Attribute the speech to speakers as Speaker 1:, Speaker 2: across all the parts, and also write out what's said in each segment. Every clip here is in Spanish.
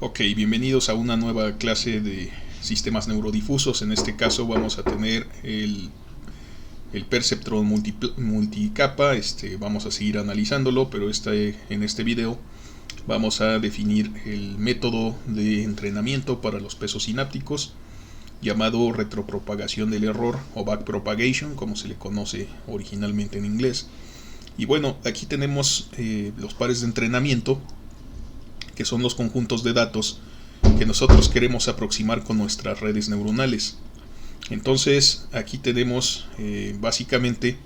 Speaker 1: Ok, bienvenidos a una nueva clase de sistemas neurodifusos. En este caso vamos a tener el perceptron multicapa. Vamos a seguir analizándolo, pero en este video vamos a definir el método de entrenamiento para los pesos sinápticos, llamado retropropagación del error o backpropagation, como se le conoce originalmente en inglés. Y bueno, aquí tenemos los pares de entrenamiento, que son los conjuntos de datos que nosotros queremos aproximar con nuestras redes neuronales. Entonces aquí tenemos básicamente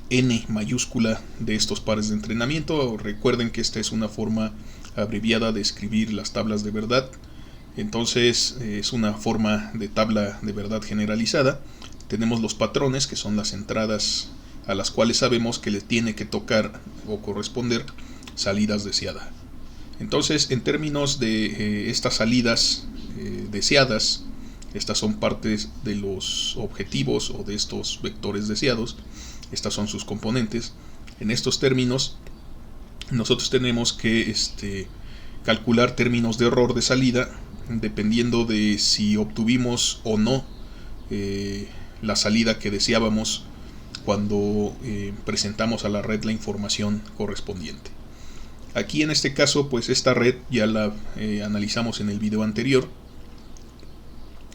Speaker 1: n mayúscula de estos pares de entrenamiento. Recuerden que esta es una forma abreviada de escribir las tablas de verdad. Entonces es una forma de tabla de verdad generalizada. Tenemos los patrones, que son las entradas a las cuales sabemos que le tiene que tocar o corresponder salidas deseadas. Entonces, en términos de estas salidas deseadas, estas son partes de los objetivos o de estos vectores deseados. Estas son sus componentes. En estos términos, nosotros tenemos que calcular términos de error de salida dependiendo de si obtuvimos o no la salida que deseábamos cuando presentamos a la red la información correspondiente. Aquí en este caso, pues esta red ya la analizamos en el video anterior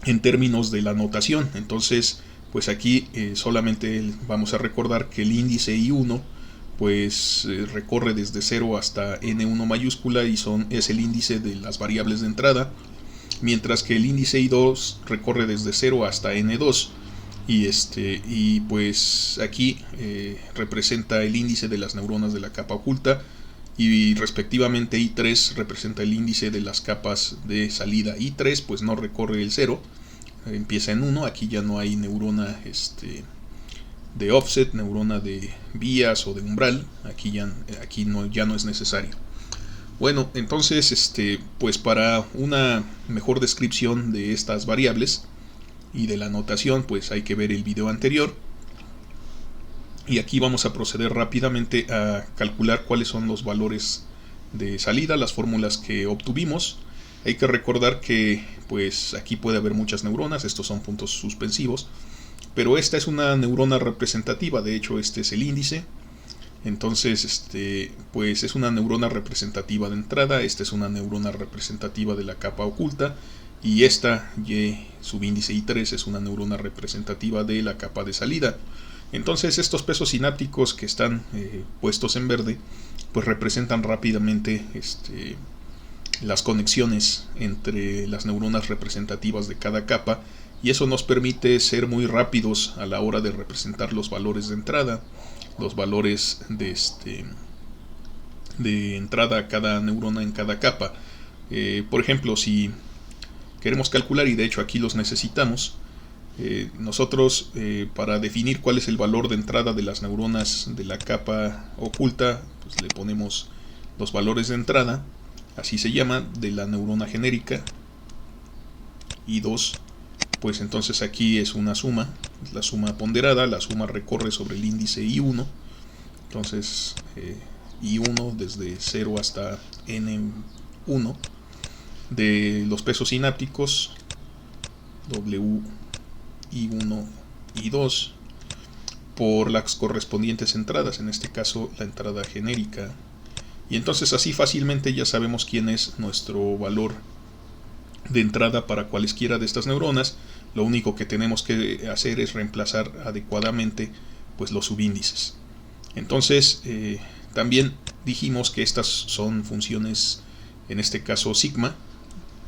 Speaker 1: en términos de la notación. Entonces, pues aquí solamente vamos a recordar que el índice I1 pues recorre desde 0 hasta N1 mayúscula y es el índice de las variables de entrada, mientras que el índice I2 recorre desde 0 hasta N2 y pues aquí representa el índice de las neuronas de la capa oculta, y respectivamente I3 representa el índice de las capas de salida. I3 pues no recorre el 0, empieza en 1, aquí ya no hay neurona de offset, neurona de vías o de umbral, aquí ya no es necesario. Bueno, entonces pues para una mejor descripción de estas variables y de la notación, pues hay que ver el video anterior. Y aquí vamos a proceder rápidamente a calcular cuáles son los valores de salida, las fórmulas que obtuvimos. Hay que recordar que pues aquí puede haber muchas neuronas, estos son puntos suspensivos, pero esta es una neurona representativa, de hecho este es el índice. Entonces pues es una neurona representativa de entrada, esta es una neurona representativa de la capa oculta, y esta Y subíndice I3 es una neurona representativa de la capa de salida. Entonces estos pesos sinápticos que están puestos en verde pues representan rápidamente las conexiones entre las neuronas representativas de cada capa, y eso nos permite ser muy rápidos a la hora de representar los valores de entrada, los valores de entrada a cada neurona en cada capa. Por ejemplo, si queremos calcular, y de hecho aquí los necesitamos, nosotros para definir cuál es el valor de entrada de las neuronas de la capa oculta, pues le ponemos los valores de entrada, así se llama, de la neurona genérica I2. Pues entonces aquí es una suma, la suma ponderada, la suma recorre sobre el índice I1. Entonces I1 desde 0 hasta N1 de los pesos sinápticos W I1 y 2 por las correspondientes entradas, en este caso la entrada genérica, y entonces así fácilmente ya sabemos quién es nuestro valor de entrada para cualesquiera de estas neuronas. Lo único que tenemos que hacer es reemplazar adecuadamente pues los subíndices. Entonces también dijimos que estas son funciones, en este caso sigma,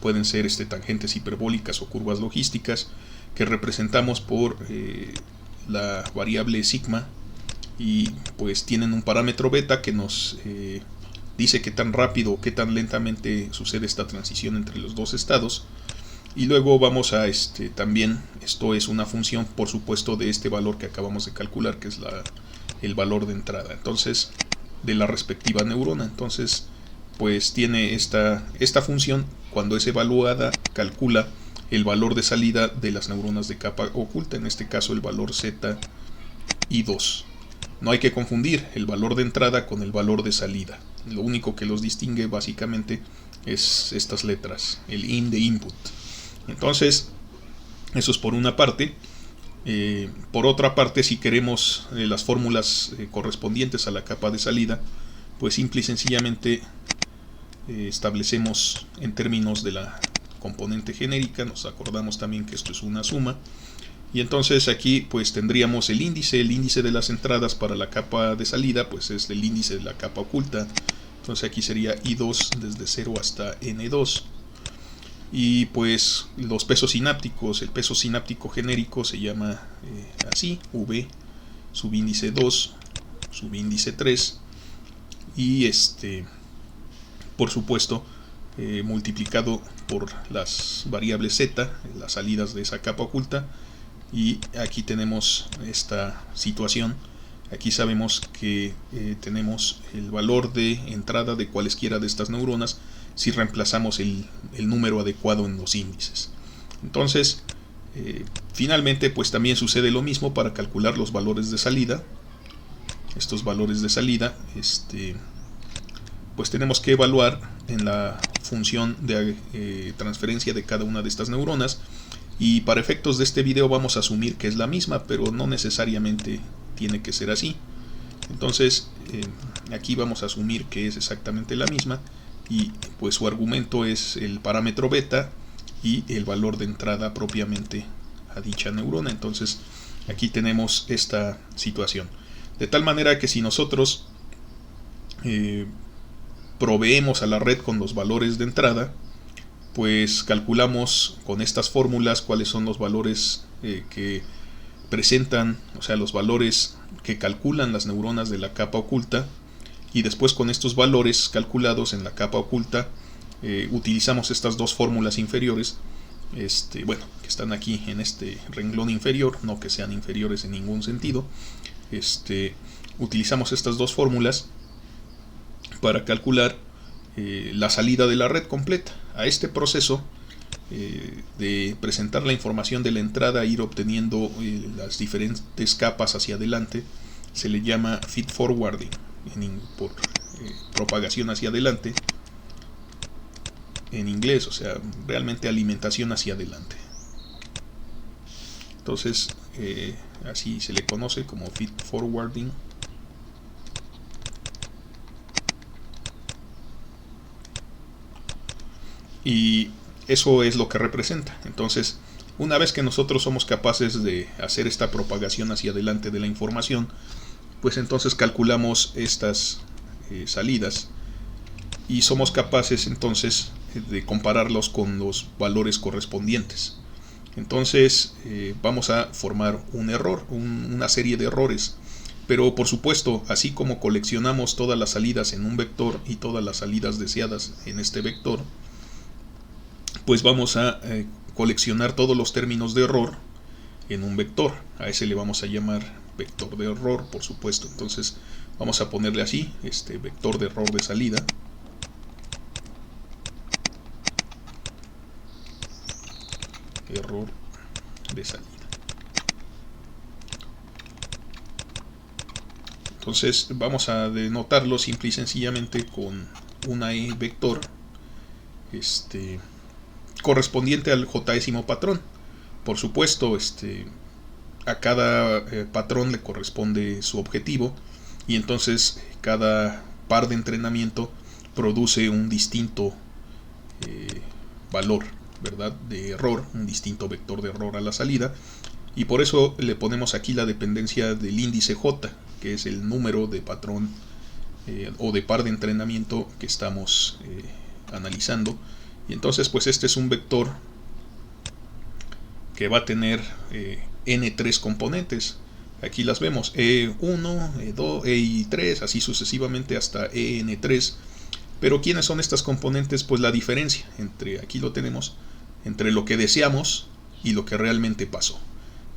Speaker 1: pueden ser tangentes hiperbólicas o curvas logísticas, que representamos por la variable sigma, y pues tienen un parámetro beta que nos dice qué tan rápido o qué tan lentamente sucede esta transición entre los dos estados. Y luego vamos a también, esto es una función por supuesto de este valor que acabamos de calcular, que es el valor de entrada, entonces de la respectiva neurona. Entonces pues tiene esta función, cuando es evaluada calcula el valor de salida de las neuronas de capa oculta, en este caso el valor Z I2. No hay que confundir el valor de entrada con el valor de salida. Lo único que los distingue básicamente es estas letras, el in de input. Entonces, eso es por una parte. Por otra parte, si queremos las fórmulas correspondientes a la capa de salida, pues simple y sencillamente establecemos en términos de la componente genérica, nos acordamos también que esto es una suma, y entonces aquí pues tendríamos el índice de las entradas para la capa de salida, pues es el índice de la capa oculta. Entonces aquí sería I2 desde 0 hasta N2. Y pues los pesos sinápticos, el peso sináptico genérico se llama así, V, subíndice 2, subíndice 3, y por supuesto multiplicado por las variables z, las salidas de esa capa oculta. Y aquí tenemos esta situación. Aquí sabemos que tenemos el valor de entrada de cualesquiera de estas neuronas si reemplazamos el número adecuado en los índices. Entonces, finalmente, pues también sucede lo mismo para calcular los valores de salida. Estos valores de salida, pues tenemos que evaluar en la función de transferencia de cada una de estas neuronas. Y para efectos de este video vamos a asumir que es la misma, pero no necesariamente tiene que ser así. Entonces aquí vamos a asumir que es exactamente la misma, y pues su argumento es el parámetro beta y el valor de entrada propiamente a dicha neurona. Entonces aquí tenemos esta situación, de tal manera que si nosotros proveemos a la red con los valores de entrada, pues calculamos con estas fórmulas cuáles son los valores que presentan, o sea, los valores que calculan las neuronas de la capa oculta, y después con estos valores calculados en la capa oculta utilizamos estas dos fórmulas inferiores, bueno, que están aquí en este renglón inferior, no que sean inferiores en ningún sentido. Utilizamos estas dos fórmulas para calcular la salida de la red completa. A este proceso de presentar la información de la entrada e ir obteniendo las diferentes capas hacia adelante se le llama feed forwarding, por propagación hacia adelante en inglés, o sea, realmente alimentación hacia adelante. Entonces así se le conoce como feed forwarding. Y eso es lo que representa. Entonces, una vez que nosotros somos capaces de hacer esta propagación hacia adelante de la información, pues entonces calculamos estas salidas y somos capaces entonces de compararlos con los valores correspondientes. Entonces vamos a formar un error, una serie de errores. Pero por supuesto, así como coleccionamos todas las salidas en un vector y todas las salidas deseadas en este vector, pues vamos a coleccionar todos los términos de error en un vector. A ese le vamos a llamar vector de error, por supuesto. Entonces vamos a ponerle así, vector de error de salida. Error de salida. Entonces vamos a denotarlo simple y sencillamente con una E vector correspondiente al jésimo patrón. Por supuesto, a cada patrón le corresponde su objetivo, y entonces cada par de entrenamiento produce un distinto valor, ¿verdad?, de error, un distinto vector de error a la salida, y por eso le ponemos aquí la dependencia del índice J, que es el número de patrón o de par de entrenamiento que estamos analizando. Y entonces pues este es un vector que va a tener n3 componentes. Aquí las vemos, E1, E2, E3, así sucesivamente hasta En3. Pero ¿quiénes son estas componentes? Pues la diferencia entre, aquí lo tenemos, entre lo que deseamos y lo que realmente pasó.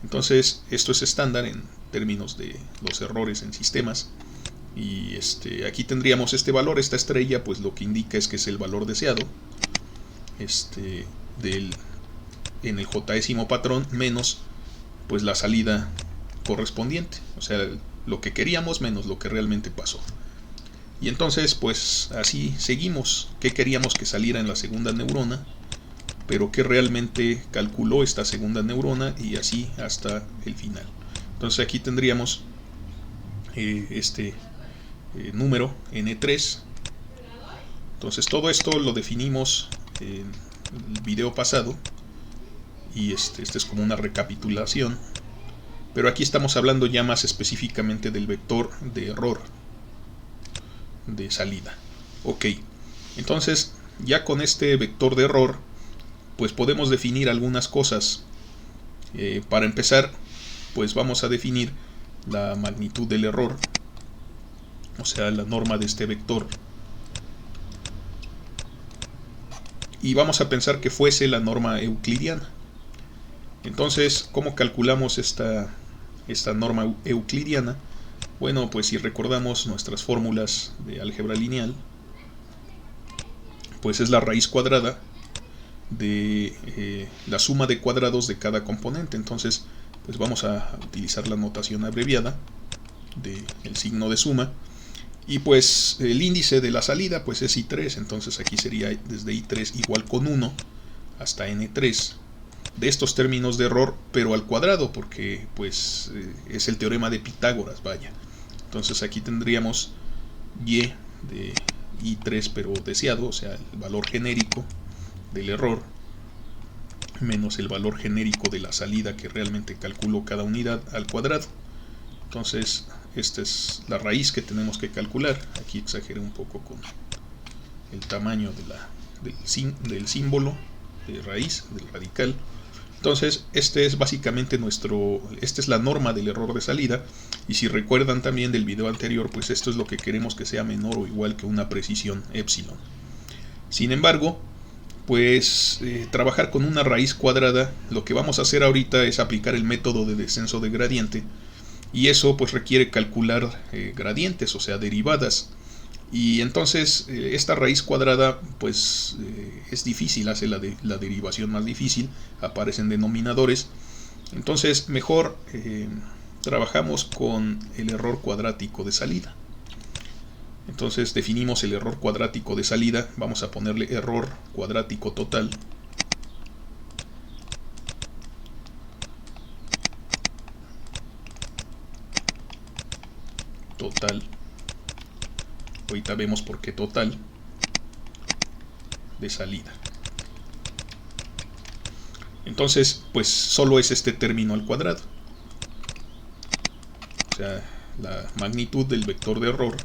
Speaker 1: Entonces esto es estándar en términos de los errores en sistemas. Y aquí tendríamos este valor, esta estrella, pues lo que indica es que es el valor deseado en el jésimo patrón, menos pues la salida correspondiente, o sea, lo que queríamos menos lo que realmente pasó. Y entonces pues así seguimos. ¿Qué queríamos que saliera en la segunda neurona? Pero qué realmente calculó esta segunda neurona, y así hasta el final. Entonces aquí tendríamos este número n3. Entonces todo esto lo definimos en el video pasado, y este es como una recapitulación, pero aquí estamos hablando ya más específicamente del vector de error de salida. Ok, entonces ya con este vector de error pues podemos definir algunas cosas. Para empezar, pues vamos a definir la magnitud del error, o sea, la norma de este vector, y vamos a pensar que fuese la norma euclidiana. Entonces, ¿cómo calculamos esta norma euclidiana? Bueno, pues si recordamos nuestras fórmulas de álgebra lineal, pues es la raíz cuadrada de la suma de cuadrados de cada componente. Entonces pues vamos a utilizar la notación abreviada del signo de suma, y pues el índice de la salida pues es I3. Entonces aquí sería desde I3 igual con 1 hasta N3 de estos términos de error, pero al cuadrado, porque pues es el teorema de Pitágoras, vaya. Entonces aquí tendríamos y de I3 pero deseado, o sea, el valor genérico del error menos el valor genérico de la salida que realmente calculó cada unidad al cuadrado. Entonces esta es la raíz que tenemos que calcular. Aquí exageré un poco con el tamaño del símbolo de raíz, del radical. Entonces este es básicamente esta es la norma del error de salida, y si recuerdan también del video anterior, pues esto es lo que queremos que sea menor o igual que una precisión epsilon. Sin embargo, pues trabajar con una raíz cuadrada, lo que vamos a hacer ahorita es aplicar el método de descenso de gradiente, y eso pues requiere calcular gradientes, o sea, derivadas. Y entonces esta raíz cuadrada pues es difícil, hace la derivación más difícil, aparecen denominadores. Entonces mejor trabajamos con el error cuadrático de salida. Entonces definimos el error cuadrático de salida, vamos a ponerle error cuadrático total. Total. Ahorita vemos por qué total de salida. Entonces, pues solo es este término al cuadrado. O sea, la magnitud del vector de error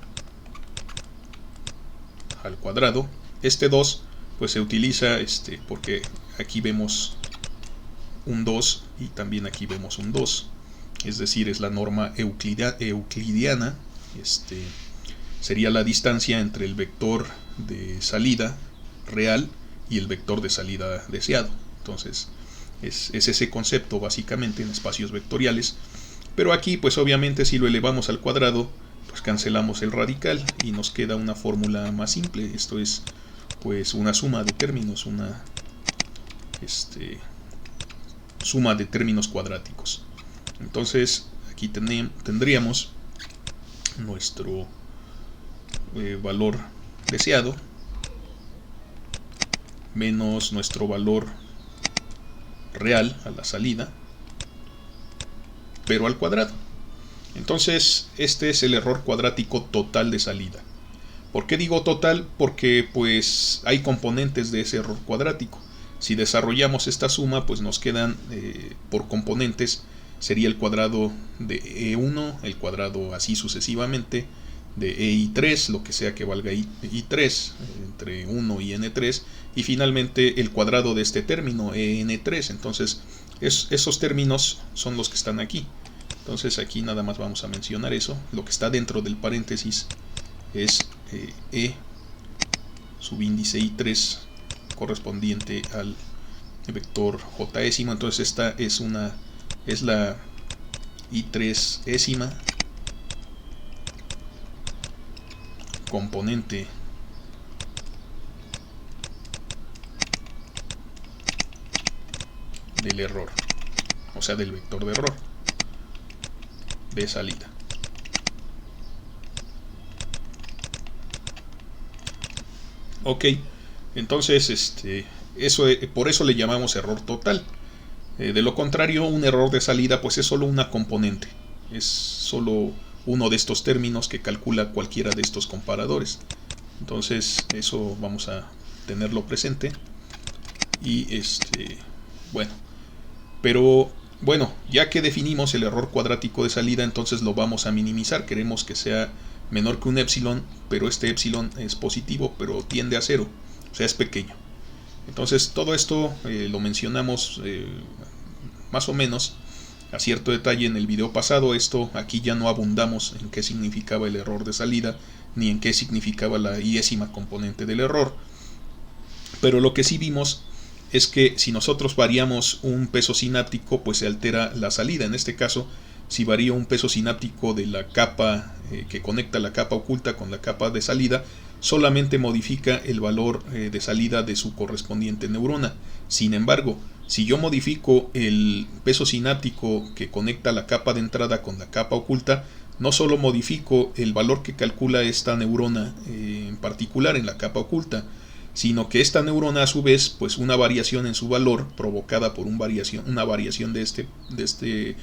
Speaker 1: al cuadrado. Este 2 pues se utiliza porque aquí vemos un 2 y también aquí vemos un 2. Es decir, es la norma euclidiana. Sería la distancia entre el vector de salida real y el vector de salida deseado. Entonces es ese concepto básicamente en espacios vectoriales, pero aquí pues obviamente si lo elevamos al cuadrado pues cancelamos el radical y nos queda una fórmula más simple. Esto es pues una suma de términos, una suma de términos cuadráticos. Entonces aquí tendríamos nuestro valor deseado menos nuestro valor real a la salida, pero al cuadrado. Entonces este es el error cuadrático total de salida. ¿Por qué digo total? Porque pues hay componentes de ese error cuadrático. Si desarrollamos esta suma, pues nos quedan por componentes, sería el cuadrado de E1, el cuadrado así sucesivamente, de EI3, lo que sea que valga I3, entre 1 y N3, y finalmente el cuadrado de este término, EN3. Entonces esos términos son los que están aquí. Entonces aquí nada más vamos a mencionar eso. Lo que está dentro del paréntesis es E subíndice I3 correspondiente al vector J-ésimo. Entonces esta es la I3ésima componente del error, o sea del vector de error de salida. Ok, entonces eso, por eso le llamamos error total. De lo contrario, un error de salida pues es solo una componente, es solo uno de estos términos que calcula cualquiera de estos comparadores. Entonces eso vamos a tenerlo presente. Y bueno, pero bueno, ya que definimos el error cuadrático de salida, entonces lo vamos a minimizar. Queremos que sea menor que un epsilon, pero este epsilon es positivo, pero tiende a cero, o sea, es pequeño. Entonces todo esto lo mencionamos más o menos a cierto detalle en el video pasado. Esto aquí ya no abundamos en qué significaba el error de salida, ni en qué significaba la iésima componente del error. Pero lo que sí vimos es que si nosotros variamos un peso sináptico, pues se altera la salida. En este caso, si varía un peso sináptico de la capa que conecta la capa oculta con la capa de salida, solamente modifica el valor de salida de su correspondiente neurona. Sin embargo, si yo modifico el peso sináptico que conecta la capa de entrada con la capa oculta, no solo modifico el valor que calcula esta neurona en particular en la capa oculta, sino que esta neurona a su vez, pues una variación en su valor provocada por una variación de este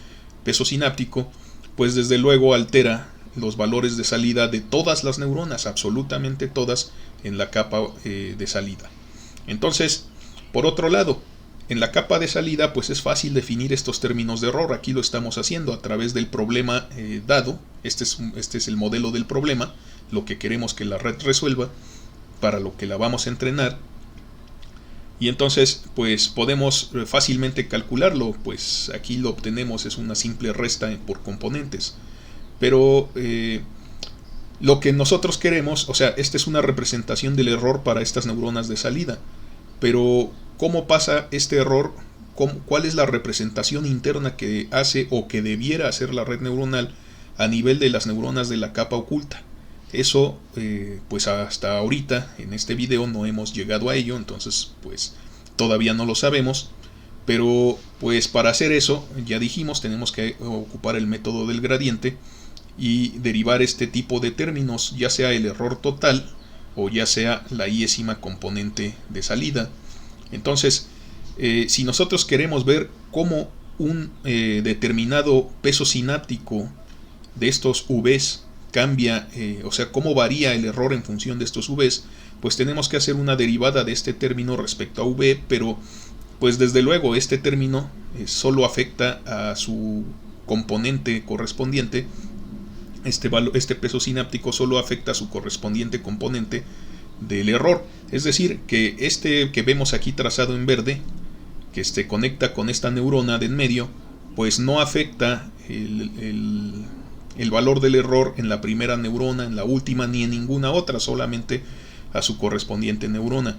Speaker 1: peso sináptico, pues desde luego altera los valores de salida de todas las neuronas, absolutamente todas, en la capa de salida. Entonces, por otro lado, en la capa de salida pues es fácil definir estos términos de error. Aquí lo estamos haciendo a través del problema dado. Este es el modelo del problema, lo que queremos que la red resuelva, para lo que la vamos a entrenar. Y entonces pues podemos fácilmente calcularlo, pues aquí lo obtenemos, es una simple resta por componentes. Pero lo que nosotros queremos, o sea, esta es una representación del error para estas neuronas de salida, pero ¿cómo pasa este error? ¿Cuál es la representación interna que hace o que debiera hacer la red neuronal a nivel de las neuronas de la capa oculta? Eso pues hasta ahorita en este video no hemos llegado a ello, entonces pues todavía no lo sabemos. Pero pues para hacer eso, ya dijimos, tenemos que ocupar el método del gradiente y derivar este tipo de términos, ya sea el error total o ya sea la iésima componente de salida. Entonces, si nosotros queremos ver cómo un determinado peso sináptico de estos Vs cambia, o sea, cómo varía el error en función de estos Vs, pues tenemos que hacer una derivada de este término respecto a V, pero pues desde luego este término solo afecta a su componente correspondiente. Este peso sináptico solo afecta a su correspondiente componente del error, es decir, que este que vemos aquí trazado en verde, que conecta con esta neurona de en medio, pues no afecta el valor del error en la primera neurona, en la última, ni en ninguna otra, solamente a su correspondiente neurona.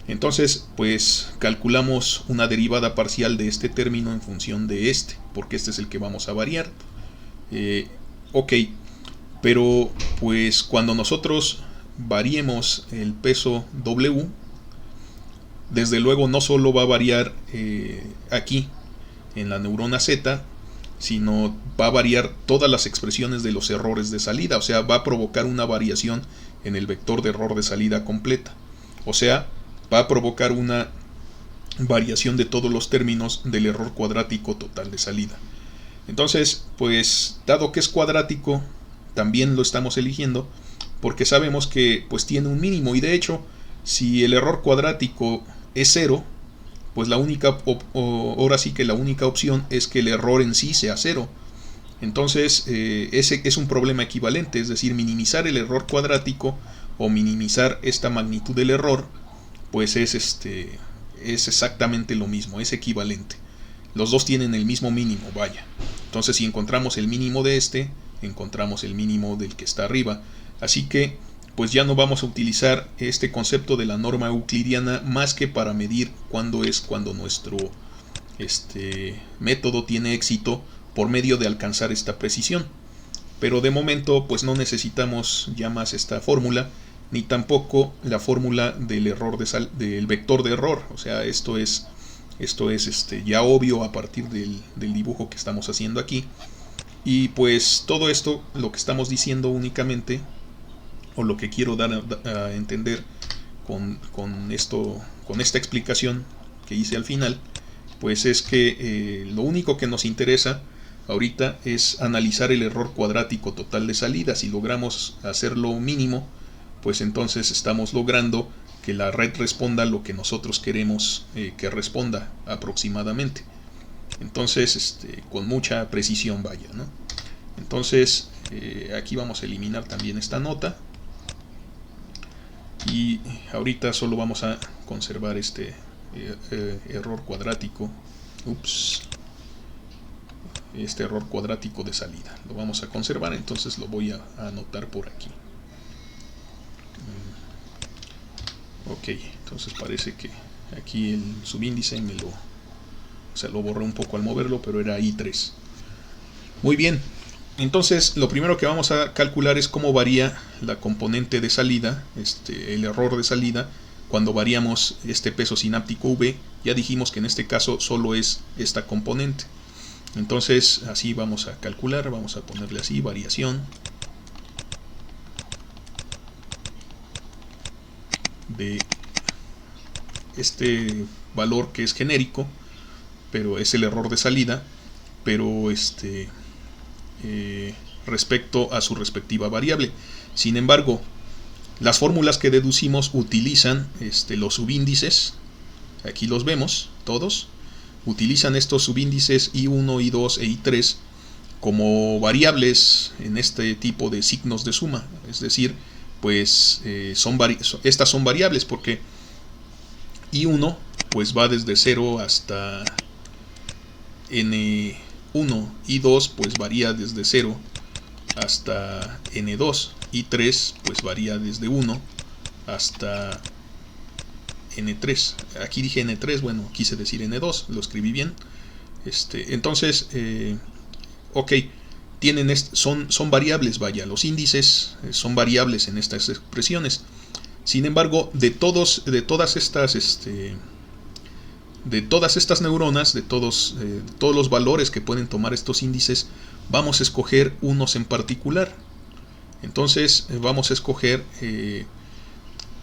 Speaker 1: Entonces, pues calculamos una derivada parcial de este término en función de porque este es el que vamos a variar. Ok, pero pues cuando nosotros variemos el peso W, desde luego no solo va a variar aquí en la neurona Z, sino va a variar todas las expresiones de los errores de salida, o sea, va a provocar una variación en el vector de error de salida completa, o sea, va a provocar una variación de todos los términos del error cuadrático total de salida. Entonces, pues dado que es cuadrático, también lo estamos eligiendo porque sabemos que pues tiene un mínimo, y de hecho si el error cuadrático es 0, pues ahora sí que la única opción es que el error en sí sea 0. Entonces ese es un problema equivalente, es decir, minimizar el error cuadrático o minimizar esta magnitud del error, pues es exactamente lo mismo, es equivalente. Los dos tienen el mismo mínimo, vaya. Entonces si encontramos el mínimo de encontramos el mínimo del que está arriba. Así que pues ya no vamos a utilizar este concepto de la norma euclidiana más que para medir cuando nuestro método tiene éxito por medio de alcanzar esta precisión. Pero de momento pues no necesitamos ya más esta fórmula, ni tampoco la fórmula del error del vector de error. O sea, esto es ya obvio a partir del dibujo que estamos haciendo aquí. Y pues todo esto, lo que estamos diciendo únicamente, o lo que quiero dar a entender con esta explicación que hice al final, pues es que lo único que nos interesa ahorita es analizar el error cuadrático total de salida. Si logramos hacerlo mínimo, pues entonces estamos logrando que la red responda lo que nosotros queremos que responda aproximadamente. Entonces, con mucha precisión, vaya, ¿no? Entonces, aquí vamos a eliminar también esta nota. Y ahorita solo vamos a conservar este error cuadrático. Este error cuadrático de salida. Lo vamos a conservar, entonces lo voy a anotar por aquí. Ok, entonces parece que aquí el subíndice lo borré un poco al moverlo, pero era I3. Muy bien, entonces lo primero que vamos a calcular es cómo varía la componente de salida, el error de salida, cuando variamos este peso sináptico V. Ya dijimos que en este caso solo es esta componente. Entonces así vamos a calcular, vamos a ponerle así, variación de este valor que es genérico, pero es el error de salida, pero respecto a su respectiva variable. Sin embargo, las fórmulas que deducimos utilizan los subíndices, aquí los vemos todos, utilizan estos subíndices I1, I2 e I3 como variables en este tipo de signos de suma. Es decir, pues estas son variables porque I1 pues va desde 0 hasta N1, I2 pues varía desde 0 hasta N2, I3 pues varía desde 1 hasta N3. Aquí dije N3, bueno, quise decir N2, lo escribí bien. Entonces, ok, son variables, vaya, los índices son variables en estas expresiones. Sin embargo, de todas estas neuronas, de todos los valores que pueden tomar estos índices, vamos a escoger unos en particular. Entonces vamos a escoger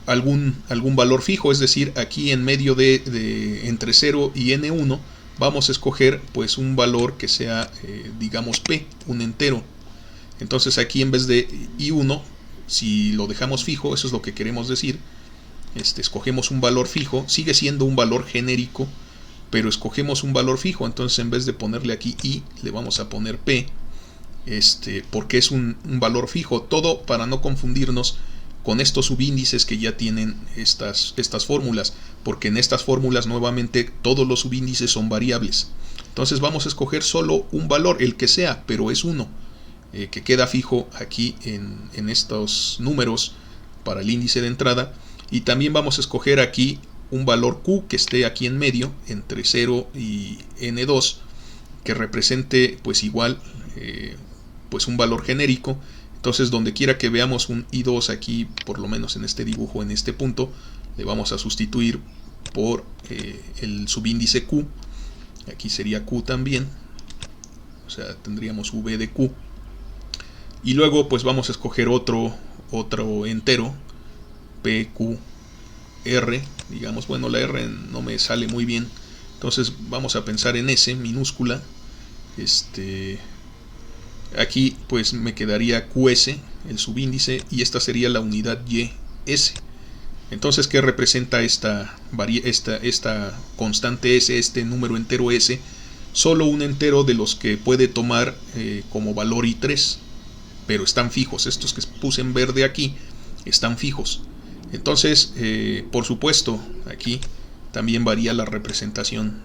Speaker 1: algún valor fijo, es decir, aquí en medio de entre 0 y n1 vamos a escoger pues un valor que sea digamos p, un entero. Entonces aquí en vez de i1, si lo dejamos fijo, eso es lo que queremos decir, escogemos un valor fijo, sigue siendo un valor genérico, pero escogemos un valor fijo. Entonces en vez de ponerle aquí i, le vamos a poner p, porque es un valor fijo, todo para no confundirnos con estos subíndices que ya tienen estas fórmulas, porque en estas fórmulas nuevamente todos los subíndices son variables. Entonces vamos a escoger solo un valor, el que sea, pero es uno, que queda fijo aquí en estos números para el índice de entrada. Y también vamos a escoger aquí un valor Q que esté aquí en medio, entre 0 y N2, que represente pues igual pues un valor genérico. Entonces donde quiera que veamos un I2 aquí, por lo menos en este dibujo, en este punto, le vamos a sustituir por el subíndice Q. Aquí sería Q también, o sea, tendríamos V de Q. Y luego pues vamos a escoger otro entero, PQR, digamos, bueno, la R no me sale muy bien, entonces vamos a pensar en S minúscula. Aquí pues me quedaría QS, el subíndice, y esta sería la unidad YS. Entonces, ¿qué representa esta constante S, este número entero S? Solo un entero de los que puede tomar como valor I3, pero están fijos. Estos que puse en verde aquí están fijos. Entonces, por supuesto, aquí también varía la representación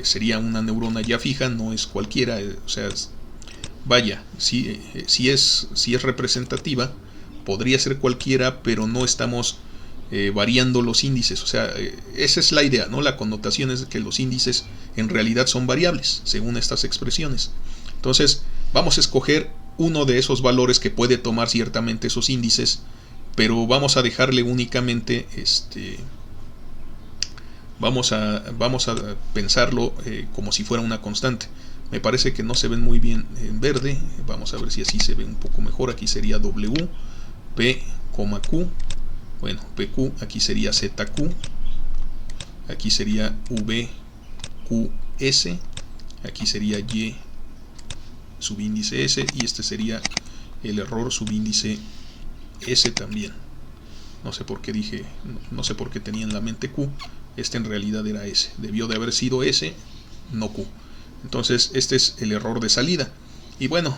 Speaker 1: sería una neurona ya fija, no es cualquiera, o sea, vaya, si es representativa, podría ser cualquiera, pero no estamos variando los índices. O sea, esa es la idea, ¿no? La connotación es de que los índices en realidad son variables, según estas expresiones. Entonces, vamos a escoger uno de esos valores que puede tomar ciertamente esos índices, pero vamos a dejarle únicamente vamos a pensarlo como si fuera una constante. Me parece que no se ven muy bien en verde. Vamos a ver si así se ve un poco mejor. Aquí sería W, P, Q, bueno, PQ, aquí sería ZQ, aquí sería VQS, aquí sería Y subíndice S, y este sería el error subíndice S también. No sé por qué dije, no sé por qué tenía en la mente Q, este en realidad era S, debió de haber sido S, no Q. Entonces este es el error de salida. Y bueno,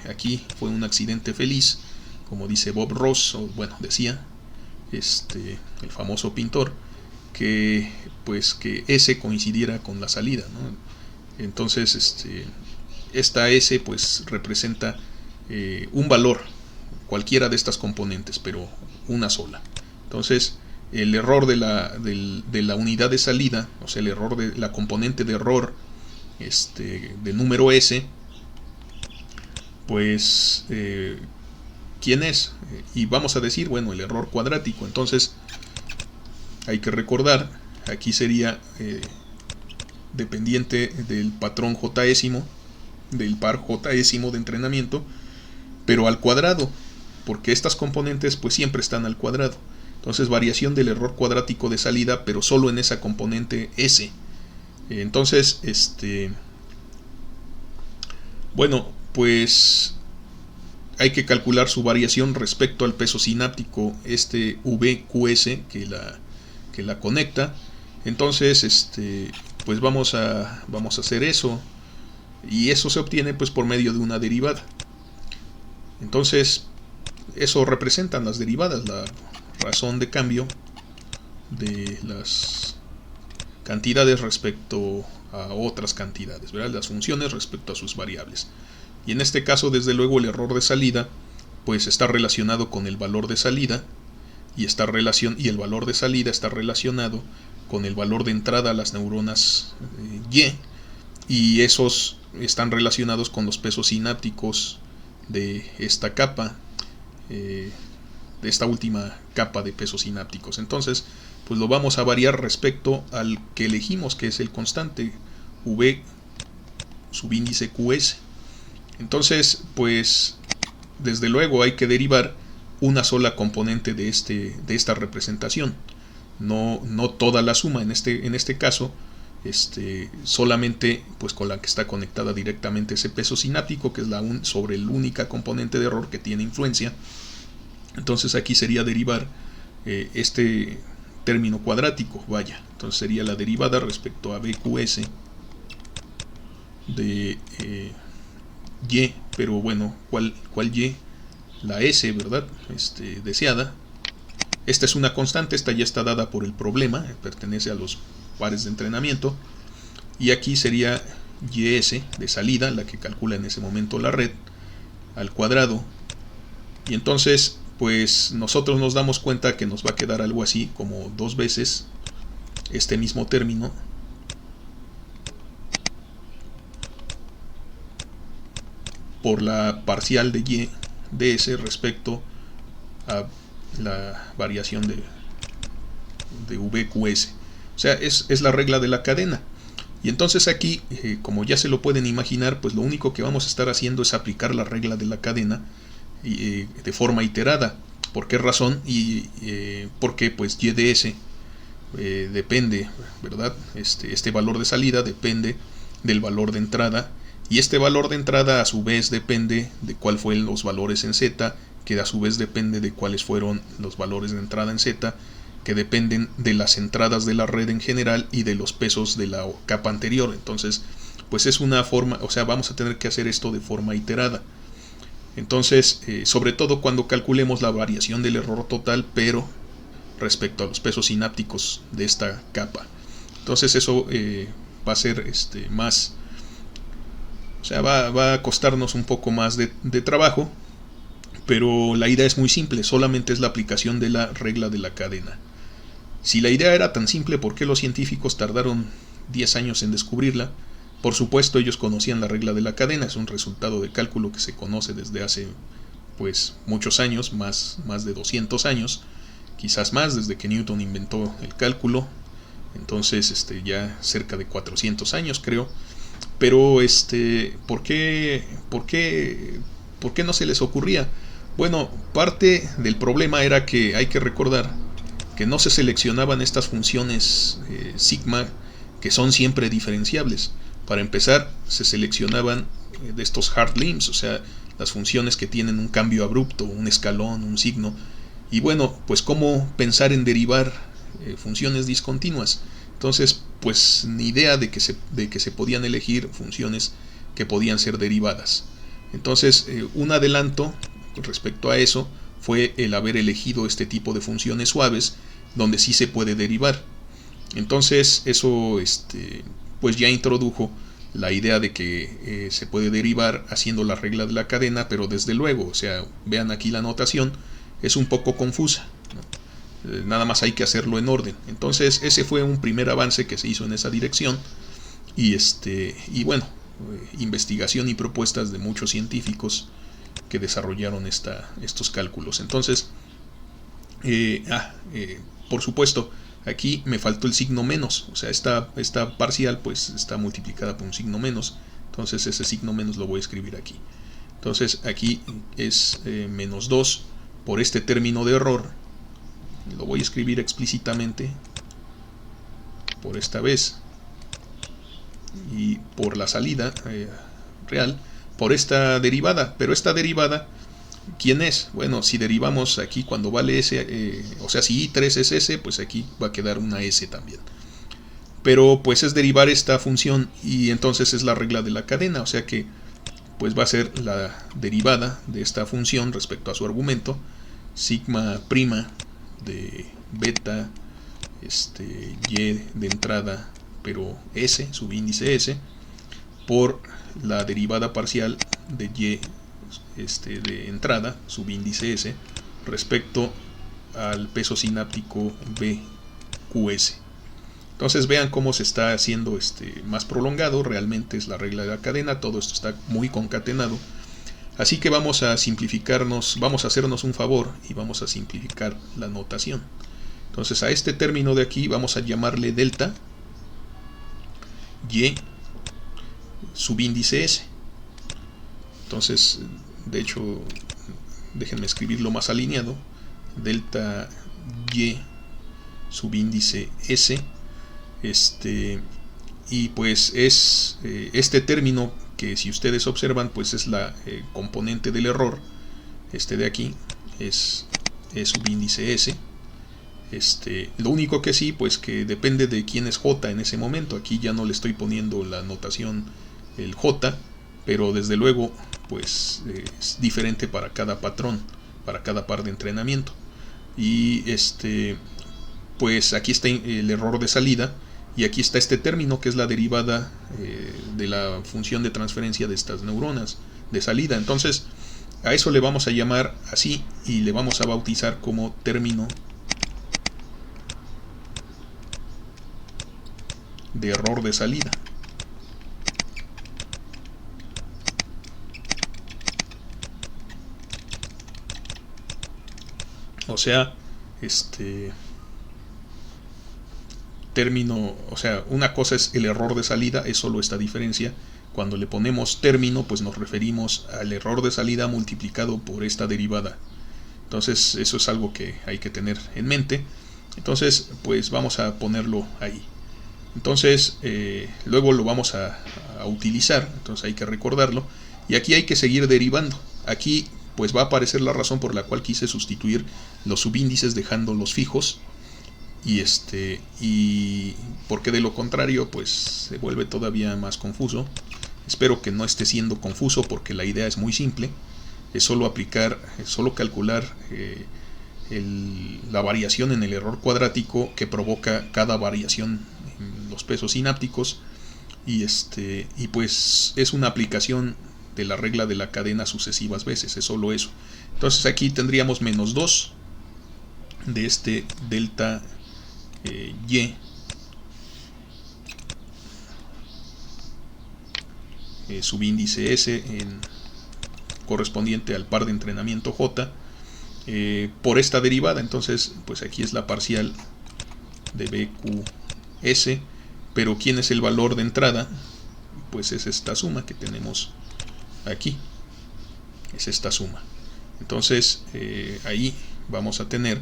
Speaker 1: aquí fue un accidente feliz, como dice Bob Ross, o bueno, decía el famoso pintor, que pues que S coincidiera con la salida, ¿no? Entonces esta S pues representa un valor, cualquiera de estas componentes, pero una sola. Entonces el error de la unidad de salida, o sea, el error de la componente de error de número S, pues ¿quién es? Y vamos a decir, bueno, el error cuadrático. Entonces hay que recordar, aquí sería dependiente del patrón J-ésimo, del par J-ésimo de entrenamiento, pero al cuadrado, porque estas componentes pues siempre están al cuadrado. Entonces variación del error cuadrático de salida, pero solo en esa componente S. Entonces, bueno, pues hay que calcular su variación respecto al peso sináptico, VQS que la conecta. Entonces, pues vamos a hacer eso, y eso se obtiene pues por medio de una derivada. Entonces, eso representan las derivadas, la razón de cambio de las cantidades respecto a otras cantidades, ¿verdad? Las funciones respecto a sus variables. Y en este caso, desde luego, el error de salida pues está relacionado con el valor de salida, y el valor de salida está relacionado con el valor de entrada a las neuronas y esos están relacionados con los pesos sinápticos de esta capa, de esta última capa de pesos sinápticos. Entonces, pues lo vamos a variar respecto al que elegimos, que es el constante V subíndice QS. Entonces, pues desde luego hay que derivar una sola componente de esta representación, no toda la suma en este caso, solamente pues con la que está conectada directamente ese peso sináptico, que es sobre la única componente de error que tiene influencia. Entonces aquí sería derivar este término cuadrático, vaya, entonces sería la derivada respecto a BQS de Y, pero bueno, ¿cuál Y? La S, ¿verdad? Deseada. Esta es una constante, esta ya está dada por el problema, pertenece a los pares de entrenamiento. Y aquí sería YS de salida, la que calcula en ese momento la red, al cuadrado. Y entonces, pues nosotros nos damos cuenta que nos va a quedar algo así como 2 veces este mismo término por la parcial de Y de S respecto a la variación de VQS. O sea, es la regla de la cadena. Y entonces aquí, como ya se lo pueden imaginar, pues lo único que vamos a estar haciendo es aplicar la regla de la cadena de forma iterada. ¿Por qué razón? Porque pues Y de S depende, ¿verdad? Este valor de salida depende del valor de entrada, y este valor de entrada a su vez depende de cuál fueron los valores en Z, que a su vez depende de cuáles fueron los valores de entrada en Z, que dependen de las entradas de la red en general y de los pesos de la capa anterior. Entonces, pues es una forma, o sea, vamos a tener que hacer esto de forma iterada. Entonces, sobre todo cuando calculemos la variación del error total, pero respecto a los pesos sinápticos de esta capa. Entonces eso va a ser más, o sea, va a costarnos un poco más de trabajo, pero la idea es muy simple, solamente es la aplicación de la regla de la cadena. Si la idea era tan simple, ¿por qué los científicos tardaron 10 años en descubrirla? Por supuesto, ellos conocían la regla de la cadena, es un resultado de cálculo que se conoce desde hace pues muchos años, más de 200 años, quizás más, desde que Newton inventó el cálculo. Entonces ya cerca de 400 años creo. Pero ¿por qué no se les ocurría? Bueno, parte del problema era que hay que recordar que no se seleccionaban estas funciones sigma que son siempre diferenciables. Para empezar, se seleccionaban de estos hard limbs, o sea, las funciones que tienen un cambio abrupto, un escalón, un signo. Y bueno, pues cómo pensar en derivar funciones discontinuas. Entonces, pues ni idea de que se podían elegir funciones que podían ser derivadas. Entonces, un adelanto respecto a eso fue el haber elegido este tipo de funciones suaves donde sí se puede derivar. Entonces eso pues ya introdujo la idea de que se puede derivar haciendo la regla de la cadena, pero desde luego, o sea, vean aquí la notación, es un poco confusa, ¿no? Nada más hay que hacerlo en orden. Entonces ese fue un primer avance que se hizo en esa dirección y bueno, investigación y propuestas de muchos científicos que desarrollaron estos cálculos. Entonces, por supuesto, aquí me faltó el signo menos, o sea, esta parcial pues está multiplicada por un signo menos, entonces ese signo menos lo voy a escribir aquí. Entonces aquí es menos 2 por este término de error, lo voy a escribir explícitamente por esta vez, y por la salida real, por esta derivada, pero esta derivada, ¿quién es? Bueno, si derivamos aquí cuando vale S, o sea, si I3 es S, pues aquí va a quedar una S también. Pero pues es derivar esta función y entonces es la regla de la cadena, o sea que pues va a ser la derivada de esta función respecto a su argumento, sigma prima de beta y de entrada, pero S, subíndice S, por la derivada parcial de y de entrada, subíndice S, respecto al peso sináptico BQS. Entonces vean cómo se está haciendo más prolongado, realmente es la regla de la cadena, todo esto está muy concatenado. Así que vamos a simplificarnos, vamos a hacernos un favor y vamos a simplificar la notación. Entonces a este término de aquí vamos a llamarle delta y subíndice S. Entonces, de hecho, déjenme escribirlo más alineado, delta y subíndice S, y pues es este término que, si ustedes observan, pues es la componente del error, de aquí es subíndice S. Lo único que sí, pues que depende de quién es J en ese momento. Aquí ya no le estoy poniendo la notación el J, pero desde luego pues es diferente para cada patrón, para cada par de entrenamiento. Y pues aquí está el error de salida y aquí está este término que es la derivada de la función de transferencia de estas neuronas de salida. Entonces a eso le vamos a llamar así y le vamos a bautizar como término de error de salida. O sea, término, o sea, una cosa es el error de salida, es solo esta diferencia. Cuando le ponemos término, pues nos referimos al error de salida multiplicado por esta derivada. Entonces, eso es algo que hay que tener en mente. Entonces, pues vamos a ponerlo ahí. Entonces, luego lo vamos a utilizar, entonces hay que recordarlo. Y aquí hay que seguir derivando. Aquí pues va a aparecer la razón por la cual quise sustituir los subíndices dejándolos fijos. Y porque de lo contrario pues se vuelve todavía más confuso. Espero que no esté siendo confuso porque la idea es muy simple. Es solo calcular la variación en el error cuadrático que provoca cada variación en los pesos sinápticos y pues es una aplicación de la regla de la cadena sucesivas veces, es solo eso. Entonces aquí tendríamos menos 2 de este delta y subíndice S correspondiente al par de entrenamiento J por esta derivada. Entonces pues aquí es la parcial de BQS, pero ¿quién es el valor de entrada? Pues es esta suma que tenemos aquí, es esta suma. Entonces ahí vamos a tener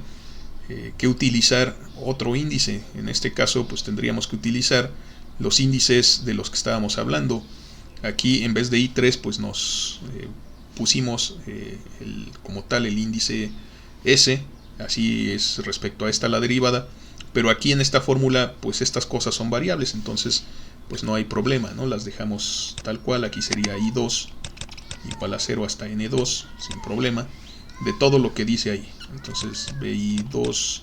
Speaker 1: que utilizar otro índice. En este caso pues tendríamos que utilizar los índices de los que estábamos hablando. Aquí en vez de I3 pues nos pusimos como tal el índice S, así es respecto a esta la derivada, pero aquí en esta fórmula pues estas cosas son variables, entonces pues no hay problema, ¿no? Las dejamos tal cual. Aquí sería I2 igual a 0 hasta N2 sin problema de todo lo que dice ahí. Entonces BI2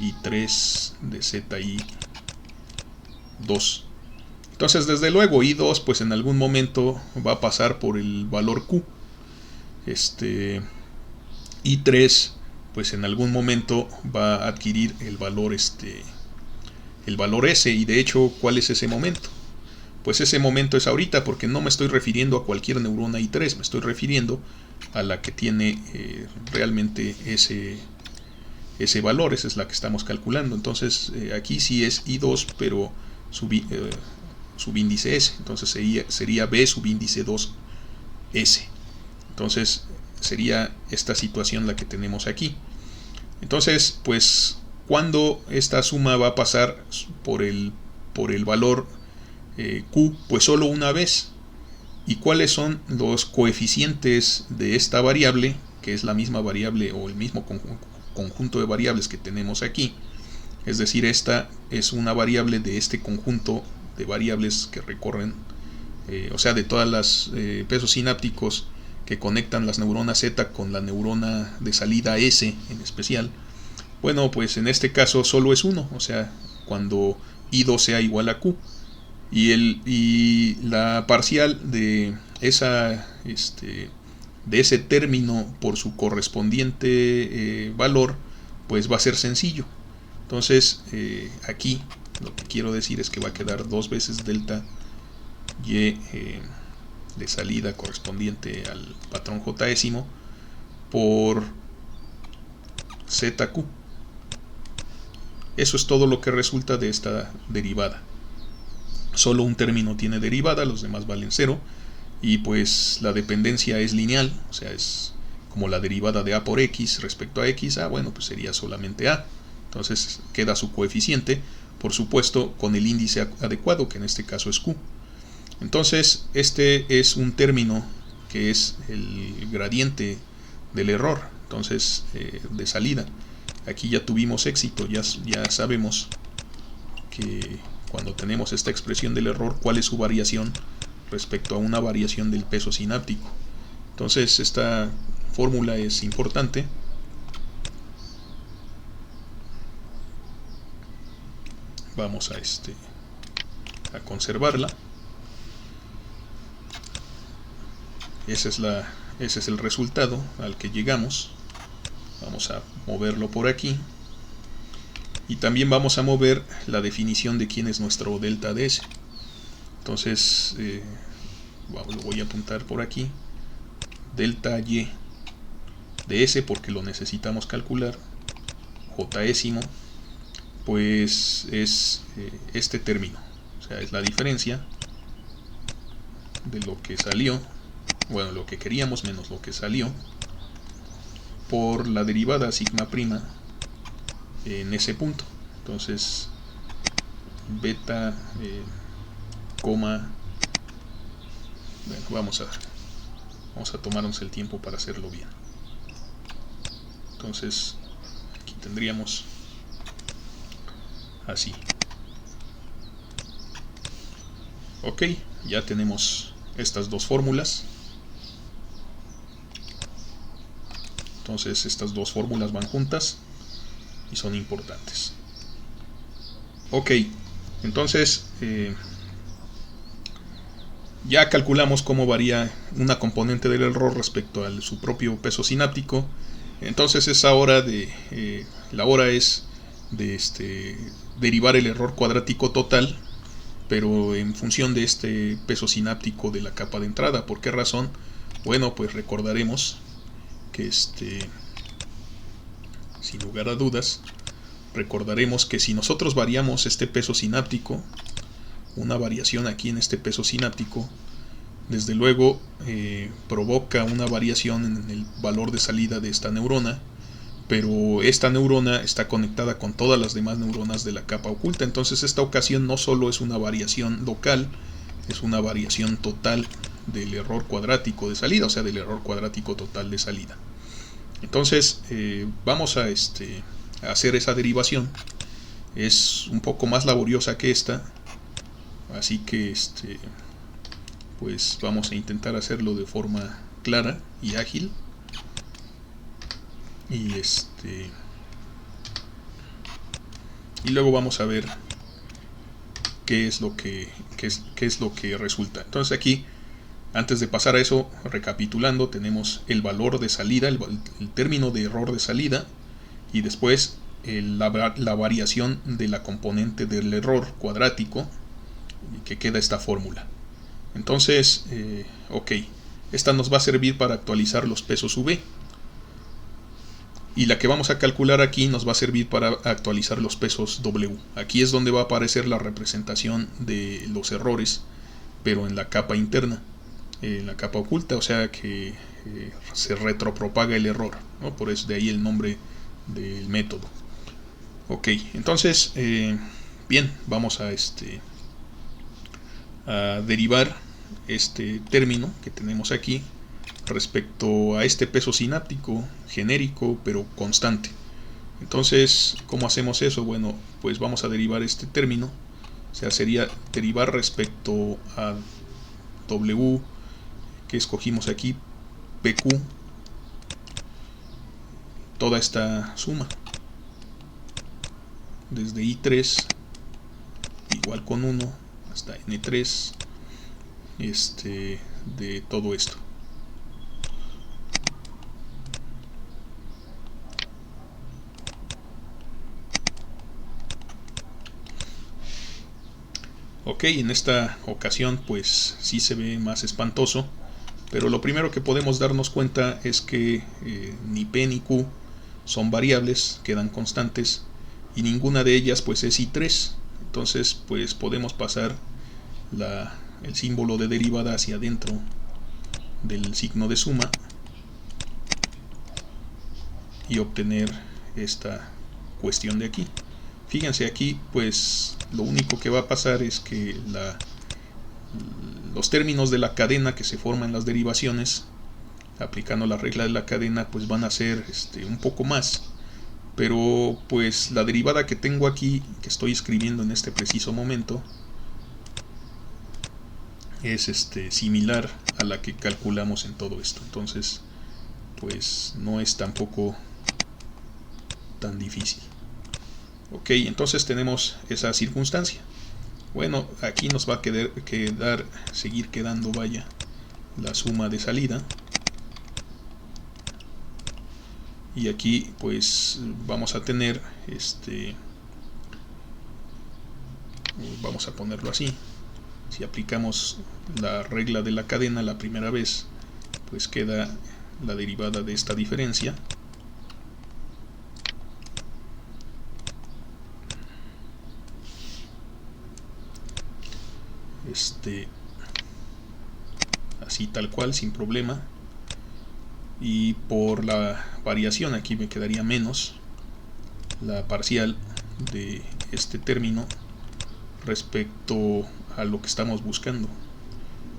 Speaker 1: I3 de ZI2. Entonces desde luego I2 pues en algún momento va a pasar por el valor Q. I3 pues en algún momento va a adquirir el valor S. Y de hecho, ¿cuál es ese momento? Pues ese momento es ahorita, porque no me estoy refiriendo a cualquier neurona I3, me estoy refiriendo a la que tiene realmente ese valor. Esa es la que estamos calculando. Entonces aquí sí es I2, pero subíndice S. Entonces sería B subíndice 2S. Entonces sería esta situación la que tenemos aquí. Entonces pues cuando esta suma va a pasar por el valor Q, pues solo una vez. ¿Y cuáles son los coeficientes de esta variable, que es la misma variable o el mismo conjunto de variables que tenemos aquí? Es decir, esta es una variable de este conjunto de variables que recorren, o sea, de todas las pesos sinápticos que conectan las neuronas Z con la neurona de salida S en especial. Bueno, pues en este caso solo es 1, o sea, cuando I2 sea igual a Q. Y la parcial de ese término por su correspondiente valor, pues va a ser sencillo. Entonces aquí lo que quiero decir es que va a quedar 2 veces delta Y de salida correspondiente al patrón J-ésimo por ZQ. Eso es todo lo que resulta de esta derivada. Solo un término tiene derivada, los demás valen 0. Y pues la dependencia es lineal, o sea, es como la derivada de A por X respecto a X. Bueno, pues sería solamente A. Entonces queda su coeficiente, por supuesto, con el índice adecuado, que en este caso es Q. Entonces este es un término que es el gradiente del error, entonces de salida. Aquí ya tuvimos éxito, ya sabemos que cuando tenemos esta expresión del error, cuál es su variación respecto a una variación del peso sináptico. Entonces esta fórmula es importante. Vamos a conservarla. Ese es el resultado al que llegamos. Vamos a moverlo por aquí. Y también vamos a mover la definición de quién es nuestro delta de S. Entonces lo voy a apuntar por aquí. Delta Y de S, porque lo necesitamos calcular. J-ésimo, pues es este término. O sea, es la diferencia de lo que salió, bueno, lo que queríamos menos lo que salió, por la derivada sigma prima en ese punto. Entonces beta coma, bueno, vamos a tomarnos el tiempo para hacerlo bien. Entonces aquí tendríamos así. Ok, ya tenemos estas dos fórmulas. Entonces estas dos fórmulas van juntas y son importantes. Ok, entonces ya calculamos cómo varía una componente del error respecto a su propio peso sináptico. Entonces es hora la hora es de derivar el error cuadrático total, pero en función de este peso sináptico de la capa de entrada. ¿Por qué razón? Bueno, pues recordaremos que sin lugar a dudas, recordaremos que si nosotros variamos este peso sináptico, una variación aquí en este peso sináptico, desde luego provoca una variación en el valor de salida de esta neurona, pero esta neurona está conectada con todas las demás neuronas de la capa oculta. Entonces esta ocasión no solo es una variación local, es una variación total del error cuadrático de salida, o sea, del error cuadrático total de salida. Entonces vamos a hacer esa derivación. Es un poco más laboriosa que esta, así que pues vamos a intentar hacerlo de forma clara y ágil. Y luego vamos a ver qué es lo que resulta. Entonces aquí, antes de pasar a eso, recapitulando, tenemos el valor de salida, el término de error de salida, y después la variación de la componente del error cuadrático, que queda esta fórmula. Entonces, ok, esta nos va a servir para actualizar los pesos V. Y la que vamos a calcular aquí nos va a servir para actualizar los pesos W. Aquí es donde va a aparecer la representación de los errores, pero en la capa interna, en la capa oculta, o sea que se retropropaga el error, ¿no? Por eso de ahí el nombre del método. Ok, entonces, bien, vamos a derivar este término que tenemos aquí respecto a este peso sináptico genérico pero constante. Entonces, ¿cómo hacemos eso? Bueno, pues vamos a derivar este término, o sea, sería derivar respecto a W que escogimos aquí, PQ, toda esta suma desde I3 igual con 1 hasta N3 de todo esto. Ok, en esta ocasión pues sí se ve más espantoso, pero lo primero que podemos darnos cuenta es que ni P ni Q son variables, quedan constantes, y ninguna de ellas pues es I3. Entonces pues podemos pasar el símbolo de derivada hacia adentro del signo de suma y obtener esta cuestión de aquí. Fíjense aquí, pues lo único que va a pasar es que los términos de la cadena que se forman en las derivaciones, aplicando la regla de la cadena, pues van a ser un poco más. Pero pues la derivada que tengo aquí, que estoy escribiendo en este preciso momento, es similar a la que calculamos en todo esto. Entonces, pues no es tampoco tan difícil. Ok, entonces tenemos esa circunstancia. Bueno, aquí nos va a seguir quedando, vaya, la suma de salida. Y aquí pues vamos a tener vamos a ponerlo así. Si aplicamos la regla de la cadena la primera vez, pues queda la derivada de esta diferencia. Así tal cual, sin problema. Y por la variación aquí me quedaría menos la parcial de este término respecto a lo que estamos buscando.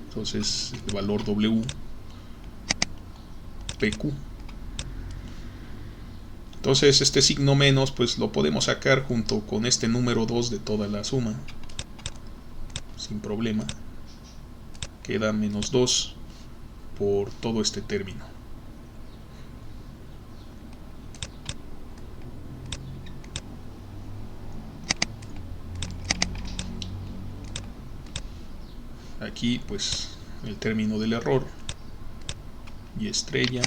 Speaker 1: Entonces el valor W PQ. Entonces este signo menos pues lo podemos sacar junto con este número 2 de toda la suma sin problema. Queda menos 2 por todo este término. Aquí pues el término del error y estrella.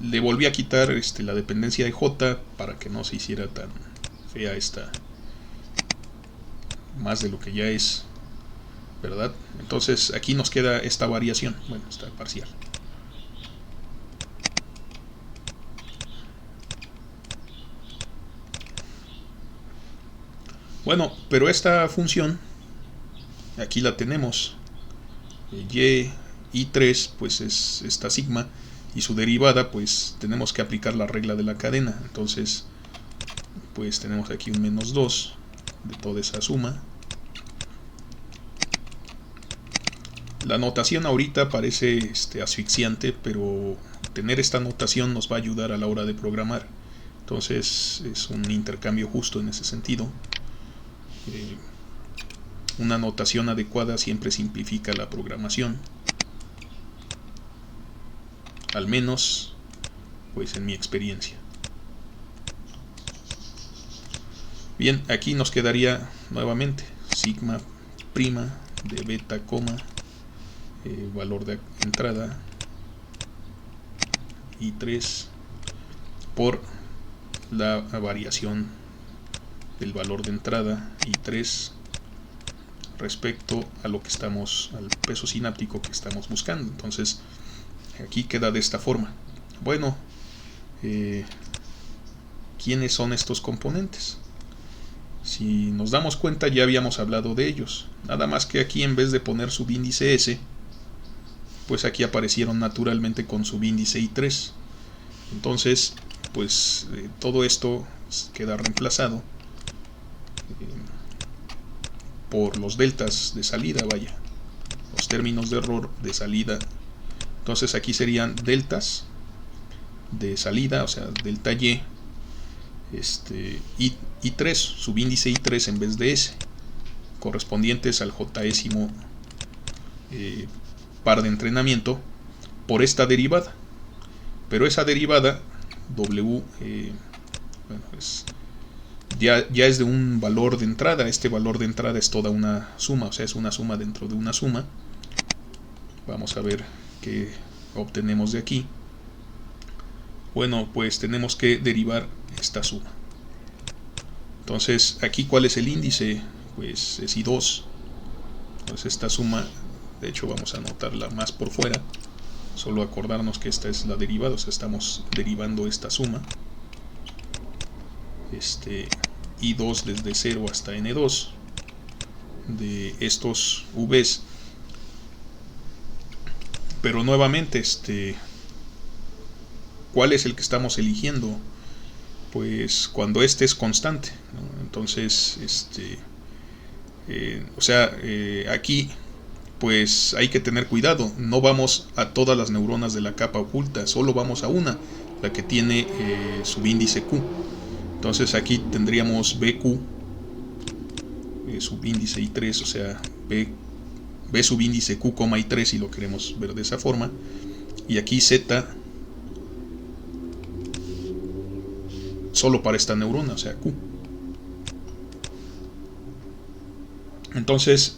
Speaker 1: Le volví a quitar la dependencia de J para que no se hiciera tan fea esta, más de lo que ya es, ¿verdad? Entonces aquí nos queda esta variación, bueno, esta parcial. Bueno, pero esta función aquí la tenemos. y i3 pues es esta sigma, y su derivada pues tenemos que aplicar la regla de la cadena. Entonces pues tenemos aquí un menos 2 de toda esa suma. La notación ahorita parece asfixiante, pero tener esta notación nos va a ayudar a la hora de programar. Entonces es un intercambio justo en ese sentido. Una notación adecuada siempre simplifica la programación, al menos pues en mi experiencia. Bien, aquí nos quedaría nuevamente sigma prima de beta, valor de entrada i3 por la variación del valor de entrada i3 respecto a lo que estamos, al peso sináptico que estamos buscando. Entonces aquí queda de esta forma. Bueno, ¿quiénes son estos componentes? Si nos damos cuenta, ya habíamos hablado de ellos, nada más que aquí en vez de poner subíndice S, pues aquí aparecieron naturalmente con subíndice i3. Entonces pues todo esto queda reemplazado por los deltas de salida, vaya, los términos de error de salida. Entonces aquí serían deltas de salida, o sea, delta y, i3, subíndice i3 en vez de s, correspondientes al jésimo par de entrenamiento por esta derivada. Pero esa derivada w, bueno, ya es de un valor de entrada. Este valor de entrada es toda una suma, o sea, es una suma dentro de una suma. Vamos a ver qué obtenemos de aquí. Bueno, pues tenemos que derivar esta suma. Entonces, aquí, ¿cuál es el índice? Pues es i2. Entonces esta suma, de hecho vamos a anotarla más por fuera, solo acordarnos que esta es la derivada, o sea, estamos derivando esta suma. i2 desde 0 hasta n2 de estos v's. Pero nuevamente, ¿cuál es el que estamos eligiendo? Pues cuando este es constante, ¿no? Entonces, o sea, aquí pues hay que tener cuidado, no vamos a todas las neuronas de la capa oculta, solo vamos a una, la que tiene subíndice Q. Entonces aquí tendríamos BQ, subíndice I3, o sea, B subíndice Q, I3, si lo queremos ver de esa forma. Y aquí Z solo para esta neurona, o sea, Q. Entonces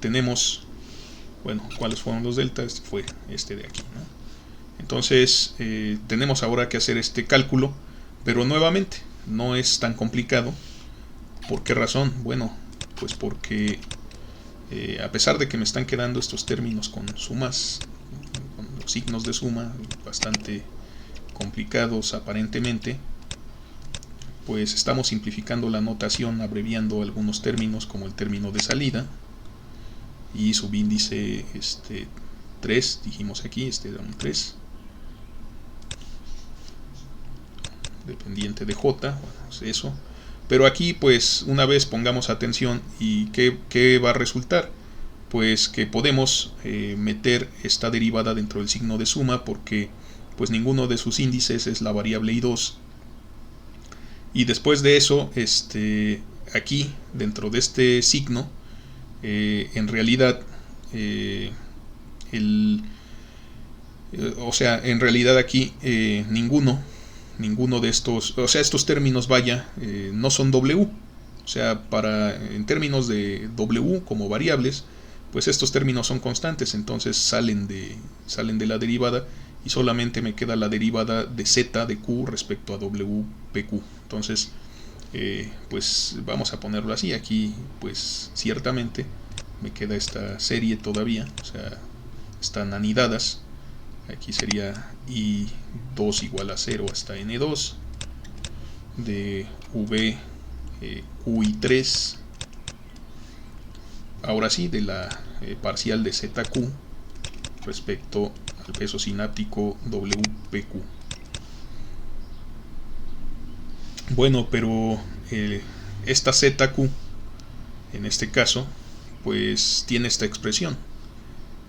Speaker 1: tenemos, bueno, ¿cuáles fueron los deltas? Fue este de aquí, ¿no? Entonces tenemos ahora que hacer este cálculo, pero nuevamente no es tan complicado. ¿Por qué razón? Bueno, pues porque a pesar de que me están quedando estos términos con sumas, con los signos de suma bastante complicados aparentemente, pues estamos simplificando la notación, abreviando algunos términos como el término de salida y subíndice 3, dijimos aquí, era un 3, dependiente de J, bueno, es eso. Pero aquí pues una vez pongamos atención, y ¿qué va a resultar? Pues que podemos meter esta derivada dentro del signo de suma, porque pues ninguno de sus índices es la variable i2. Y después de eso, aquí dentro de este signo, en realidad o sea, en realidad aquí ninguno de estos, o sea, estos términos, vaya, no son W. O sea, en términos de W como variables, pues estos términos son constantes, entonces salen de la derivada, y solamente me queda la derivada de Z de Q respecto a WPQ. Entonces, pues vamos a ponerlo así. Aquí, pues ciertamente me queda esta serie todavía, o sea, están anidadas. Aquí sería I2 igual a 0 hasta N2 de V QI3. Ahora sí, de la parcial de ZQ respecto al peso sináptico WPQ. Bueno, pero esta ZQ, en este caso, pues tiene esta expresión.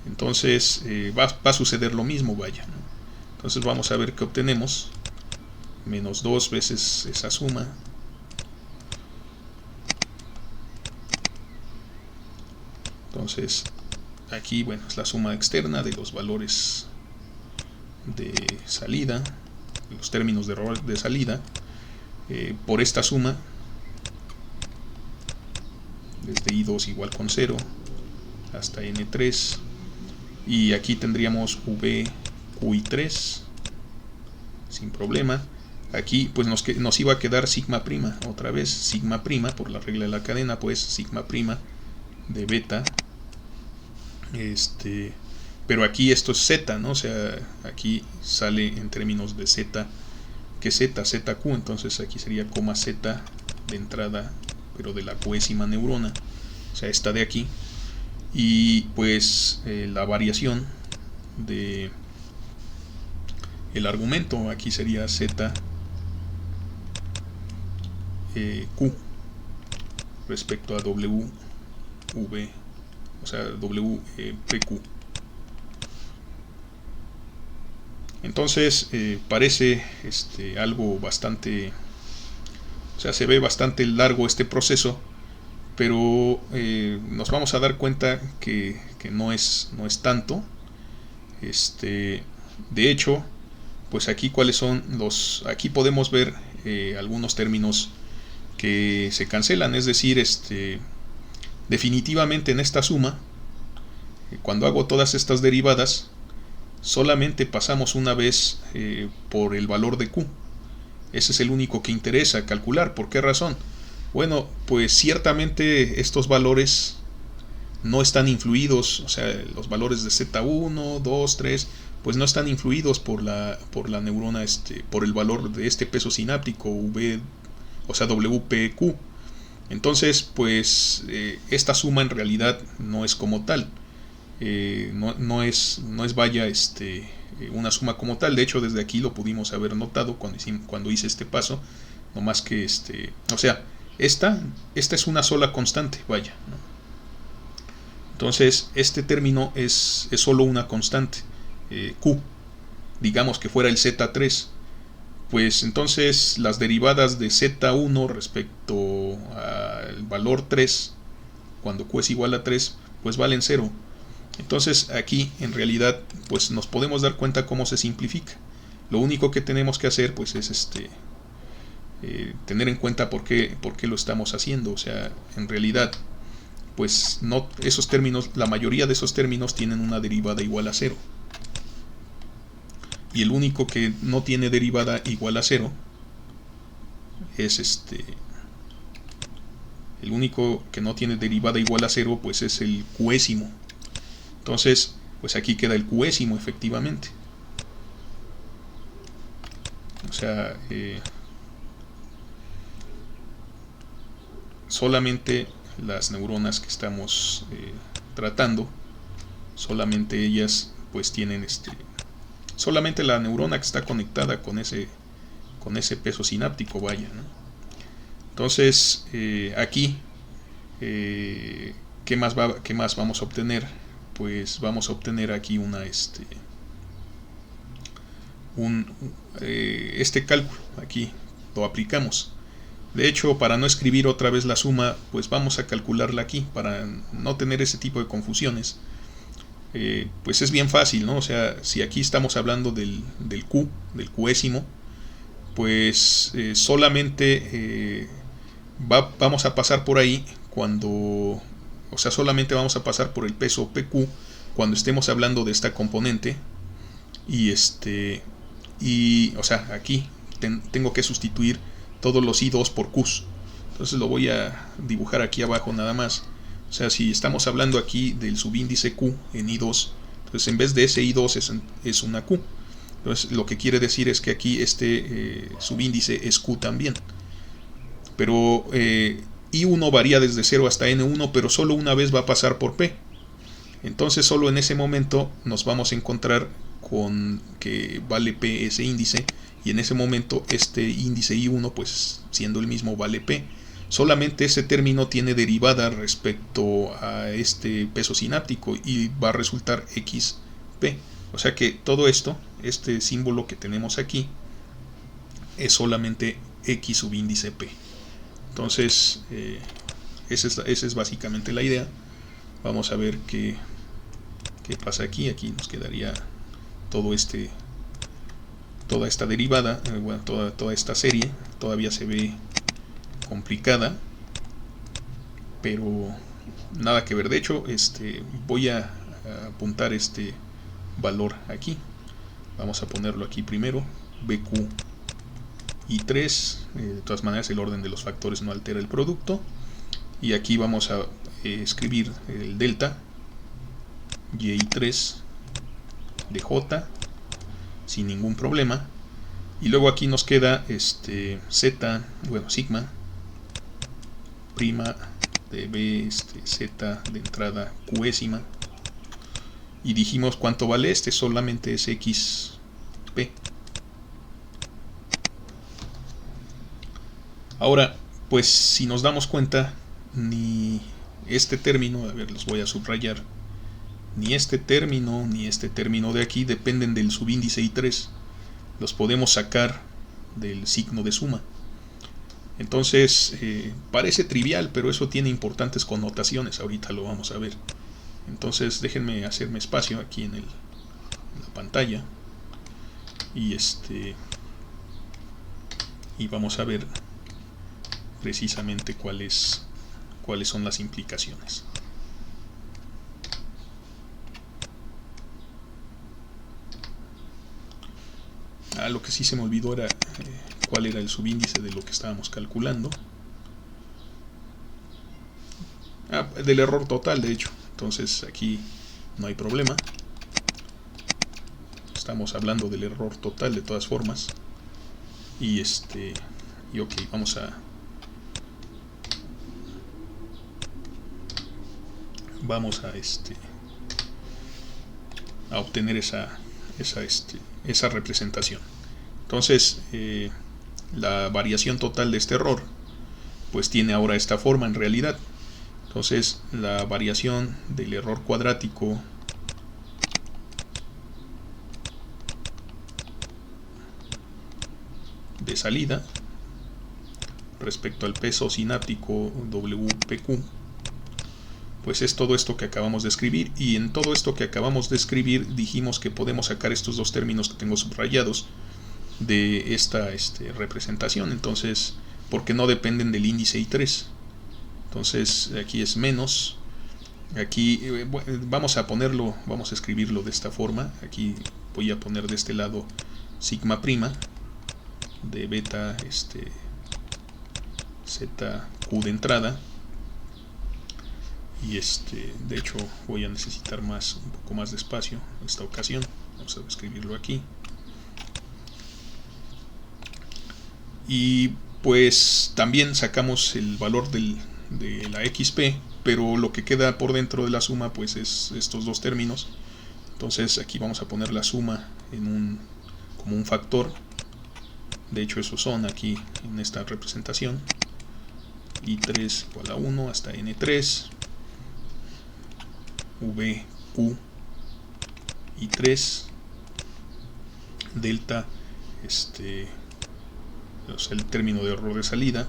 Speaker 1: Entonces va a suceder lo mismo, vaya, ¿no? Entonces vamos a ver qué obtenemos. Menos 2 veces esa suma. Entonces aquí, bueno, es la suma externa de los valores de salida, los términos de error de salida, por esta suma, desde I2 igual con 0 hasta N3, y aquí tendríamos V, Q y 3 sin problema. Aquí pues nos iba a quedar sigma prima, otra vez sigma prima por la regla de la cadena, pues sigma prima de beta, pero aquí esto es z, ¿no? O sea, aquí sale en términos de z, que zq, entonces aquí sería coma z de entrada, pero de la cuésima neurona, o sea, esta de aquí, y pues la variación de el argumento aquí sería z q respecto a w v, o sea, WPQ. Entonces parece algo bastante, o sea, se ve bastante largo este proceso, pero nos vamos a dar cuenta que no es tanto. De hecho, pues aquí cuáles son aquí podemos ver algunos términos que se cancelan, es decir, definitivamente en esta suma, cuando hago todas estas derivadas, solamente pasamos una vez por el valor de Q. Ese es el único que interesa calcular. ¿Por qué razón? Bueno, pues ciertamente estos valores no están influidos, o sea, los valores de Z1, 2, 3, pues no están influidos por la neurona, por el valor de este peso sináptico, V, o sea, WPQ. Entonces, pues esta suma en realidad no es como tal, no es vaya una suma como tal. De hecho, desde aquí lo pudimos haber notado cuando hice este paso, no más que o sea, esta es una sola constante, vaya, ¿no? Entonces este término es solo una constante, Q. Digamos que fuera el Z3, pues entonces las derivadas de Z1 respecto al valor 3, cuando Q es igual a 3, pues valen 0. Entonces aquí en realidad pues nos podemos dar cuenta cómo se simplifica. Lo único que tenemos que hacer pues es tener en cuenta por qué lo estamos haciendo. O sea, en realidad pues no, esos términos, la mayoría de esos términos tienen una derivada igual a 0. Y el único que no tiene derivada igual a 0 es el único que no tiene derivada igual a 0 pues es el qésimo. Entonces pues aquí queda el qésimo efectivamente. O sea, solamente las neuronas que estamos tratando, solamente ellas pues tienen solamente la neurona que está conectada con ese peso sináptico, vaya, ¿no? Entonces aquí ¿qué más vamos a obtener? Pues vamos a obtener aquí este cálculo. Aquí lo aplicamos. De hecho, para no escribir otra vez la suma, pues vamos a calcularla aquí, para no tener ese tipo de confusiones. Pues es bien fácil, ¿no? O sea, si aquí estamos hablando del Q, del qésimo, pues solamente vamos a pasar por ahí cuando, o sea, solamente vamos a pasar por el peso PQ cuando estemos hablando de esta componente, y o sea, aquí tengo que sustituir todos los I2 por Qs. Entonces lo voy a dibujar aquí abajo nada más. O sea, si estamos hablando aquí del subíndice Q en I2, entonces en vez de ese I2 es una Q. Entonces lo que quiere decir es que aquí subíndice es Q también. Pero I1 varía desde 0 hasta N1, pero solo una vez va a pasar por P. Entonces solo en ese momento nos vamos a encontrar con que vale P ese índice, y en ese momento este índice I1, pues siendo el mismo, vale P. Solamente ese término tiene derivada respecto a este peso sináptico y va a resultar XP. O sea que todo esto, este símbolo que tenemos aquí, es solamente X subíndice P. Entonces esa es básicamente la idea. Vamos a ver qué pasa aquí. Aquí nos quedaría toda esta derivada, bueno, toda esta serie. Todavía se ve complicada, pero nada que ver. De hecho, voy a apuntar este valor aquí. Vamos a ponerlo aquí primero, BQ I3. De todas maneras, el orden de los factores no altera el producto. Y aquí vamos a escribir el delta Y3 de J sin ningún problema. Y luego aquí nos queda Z, bueno, sigma prima de B, Z de entrada Qésima. Y dijimos cuánto vale solamente es XP. Ahora, pues si nos damos cuenta, ni este término, a ver, los voy a subrayar, ni este término ni este término de aquí dependen del subíndice I3. Los podemos sacar del signo de suma. Entonces parece trivial, pero eso tiene importantes connotaciones. Ahorita lo vamos a ver. Entonces déjenme hacerme espacio aquí en la pantalla y y vamos a ver precisamente cuáles son las implicaciones. Lo que sí se me olvidó era cuál era el subíndice de lo que estábamos calculando. Del error total, de hecho. Entonces aquí no hay problema. Estamos hablando del error total de todas formas. Y ok, vamos a obtener esa representación. Entonces la variación total de este error pues tiene ahora esta forma en realidad. Entonces la variación del error cuadrático de salida respecto al peso sináptico WPQ, pues es todo esto que acabamos de escribir. Y en todo esto que acabamos de escribir dijimos que podemos sacar estos dos términos que tengo subrayados de esta representación. Entonces, porque no dependen del índice I3. Entonces aquí es menos. Aquí vamos a escribirlo de esta forma. Aquí voy a poner de este lado sigma prima de beta ZQ de entrada. Y de hecho voy a necesitar un poco más de espacio en esta ocasión. Vamos a escribirlo aquí. Y pues también sacamos el valor de la XP, pero lo que queda por dentro de la suma pues es estos dos términos. Entonces aquí vamos a poner la suma como un factor. De hecho esos son aquí en esta representación. I3 igual a 1 hasta N3 VQ I3 delta el término de error de salida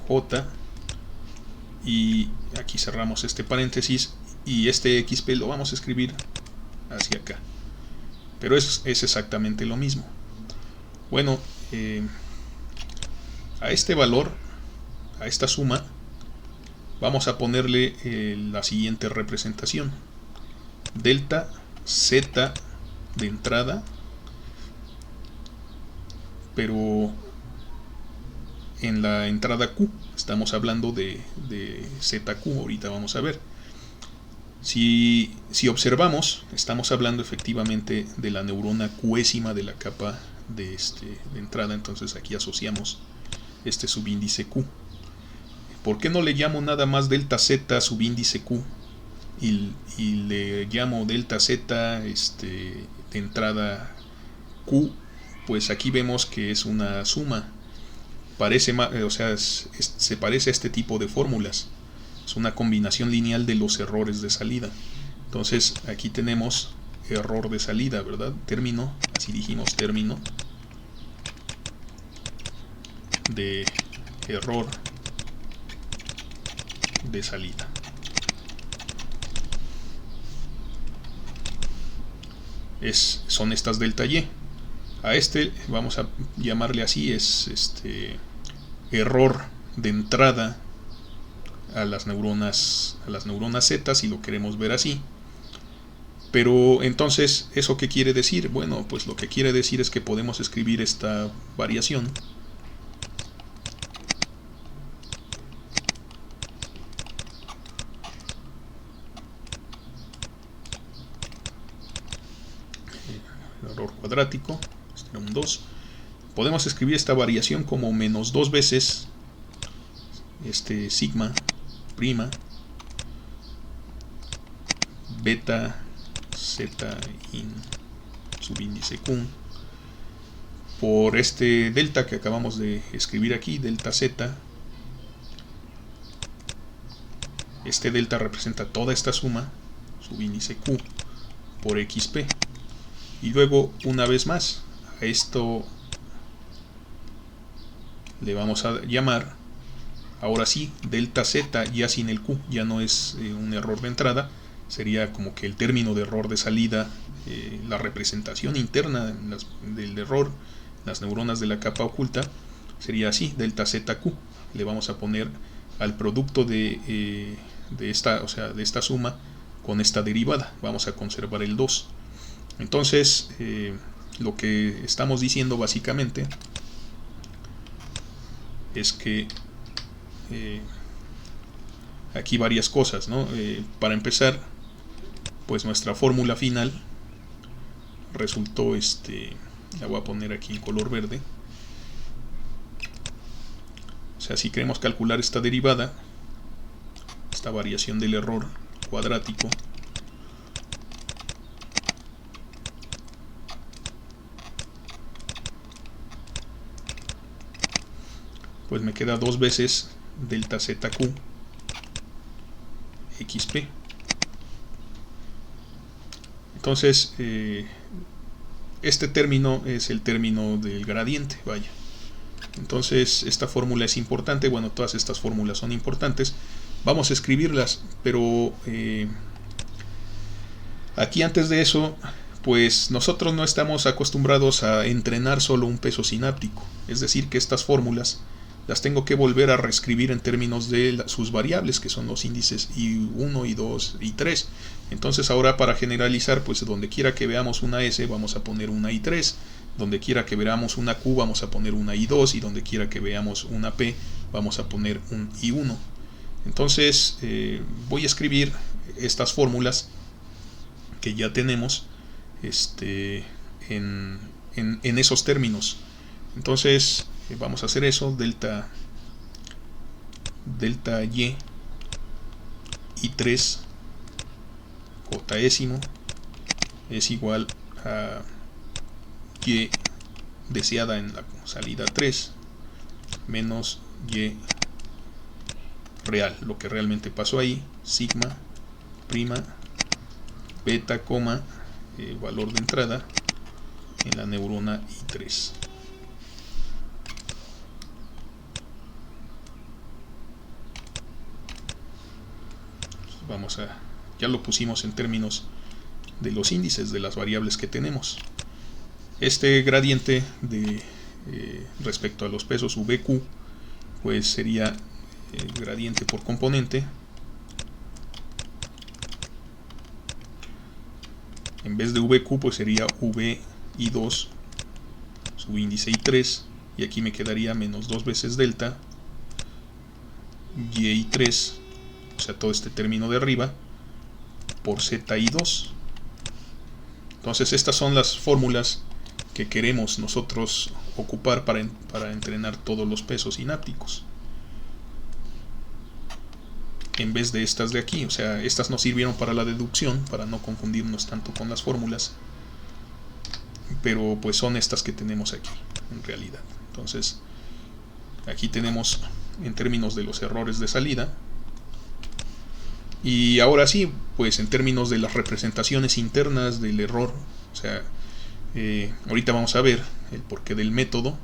Speaker 1: J, y aquí cerramos este paréntesis, y este XP lo vamos a escribir hacia acá, pero es exactamente lo mismo. Bueno, a este valor, a esta suma, vamos a ponerle la siguiente representación: delta Z de entrada, pero en la entrada Q estamos hablando de ZQ. Ahorita vamos a ver. Si observamos, estamos hablando efectivamente de la neurona Qésima de la capa de entrada. Entonces aquí asociamos este subíndice Q. ¿Por qué no le llamo nada más delta Z subíndice Q y le llamo delta z de entrada q, pues aquí vemos que es una suma. Parece, o sea, se parece a este tipo de fórmulas. Es una combinación lineal de los errores de salida. Entonces aquí tenemos error de salida, ¿verdad? Término, así dijimos, término de error de salida. Son estas delta y. A vamos a llamarle así, es error de entrada a las neuronas Z, si lo queremos ver así. Pero entonces, ¿eso qué quiere decir? Bueno, pues lo que quiere decir es que podemos escribir esta variación error cuadrático, este era un 2. Podemos escribir esta variación como menos 2 veces sigma prima beta z in subíndice q por este delta que acabamos de escribir aquí, delta z. Este delta representa toda esta suma, subíndice q, por xp. Y luego, una vez más, a esto le vamos a llamar, ahora sí, delta z ya sin el q, ya no es un error de entrada, sería como que el término de error de salida, la representación interna del error, las neuronas de la capa oculta, sería así, delta zq. Le vamos a poner al producto de esta suma con esta derivada, vamos a conservar el 2. Entonces, lo que estamos diciendo básicamente es que aquí varias cosas, ¿no? Para empezar, pues nuestra fórmula final resultó, la voy a poner aquí en color verde. O sea, si queremos calcular esta derivada, esta variación del error cuadrático, pues me queda 2 veces delta zq xp. Entonces, este término es el término del gradiente, vaya. Entonces, esta fórmula es importante. Bueno, todas estas fórmulas son importantes. Vamos a escribirlas, pero aquí antes de eso, pues nosotros no estamos acostumbrados a entrenar solo un peso sináptico. Es decir, que estas fórmulas las tengo que volver a reescribir en términos de sus variables, que son los índices I1, I2 y 3. Entonces ahora, para generalizar, pues donde quiera que veamos una S vamos a poner una I3, donde quiera que veamos una Q vamos a poner una I2, y donde quiera que veamos una P vamos a poner un I1. Entonces voy a escribir estas fórmulas que ya tenemos en esos términos. Entonces vamos a hacer eso, delta y I3 jésimo es igual a y deseada en la salida 3 menos y real, lo que realmente pasó ahí, sigma prima beta, valor de entrada en la neurona I3. Ya lo pusimos en términos de los índices de las variables que tenemos. Este gradiente respecto a los pesos VQ, pues sería el gradiente por componente. En vez de VQ, pues sería VI2 subíndice I3, y aquí me quedaría menos 2 veces delta YI3, o sea, todo este término de arriba, por ZI2. Entonces estas son las fórmulas que queremos nosotros ocupar para entrenar todos los pesos sinápticos. en vez de estas de aquí. O sea, estas nos sirvieron para la deducción, para no confundirnos tanto con las fórmulas, pero pues son estas que tenemos aquí en realidad. Entonces aquí tenemos en términos de los errores de salida, y ahora sí, pues en términos de las representaciones internas del error. O sea, ahorita vamos a ver el porqué del método,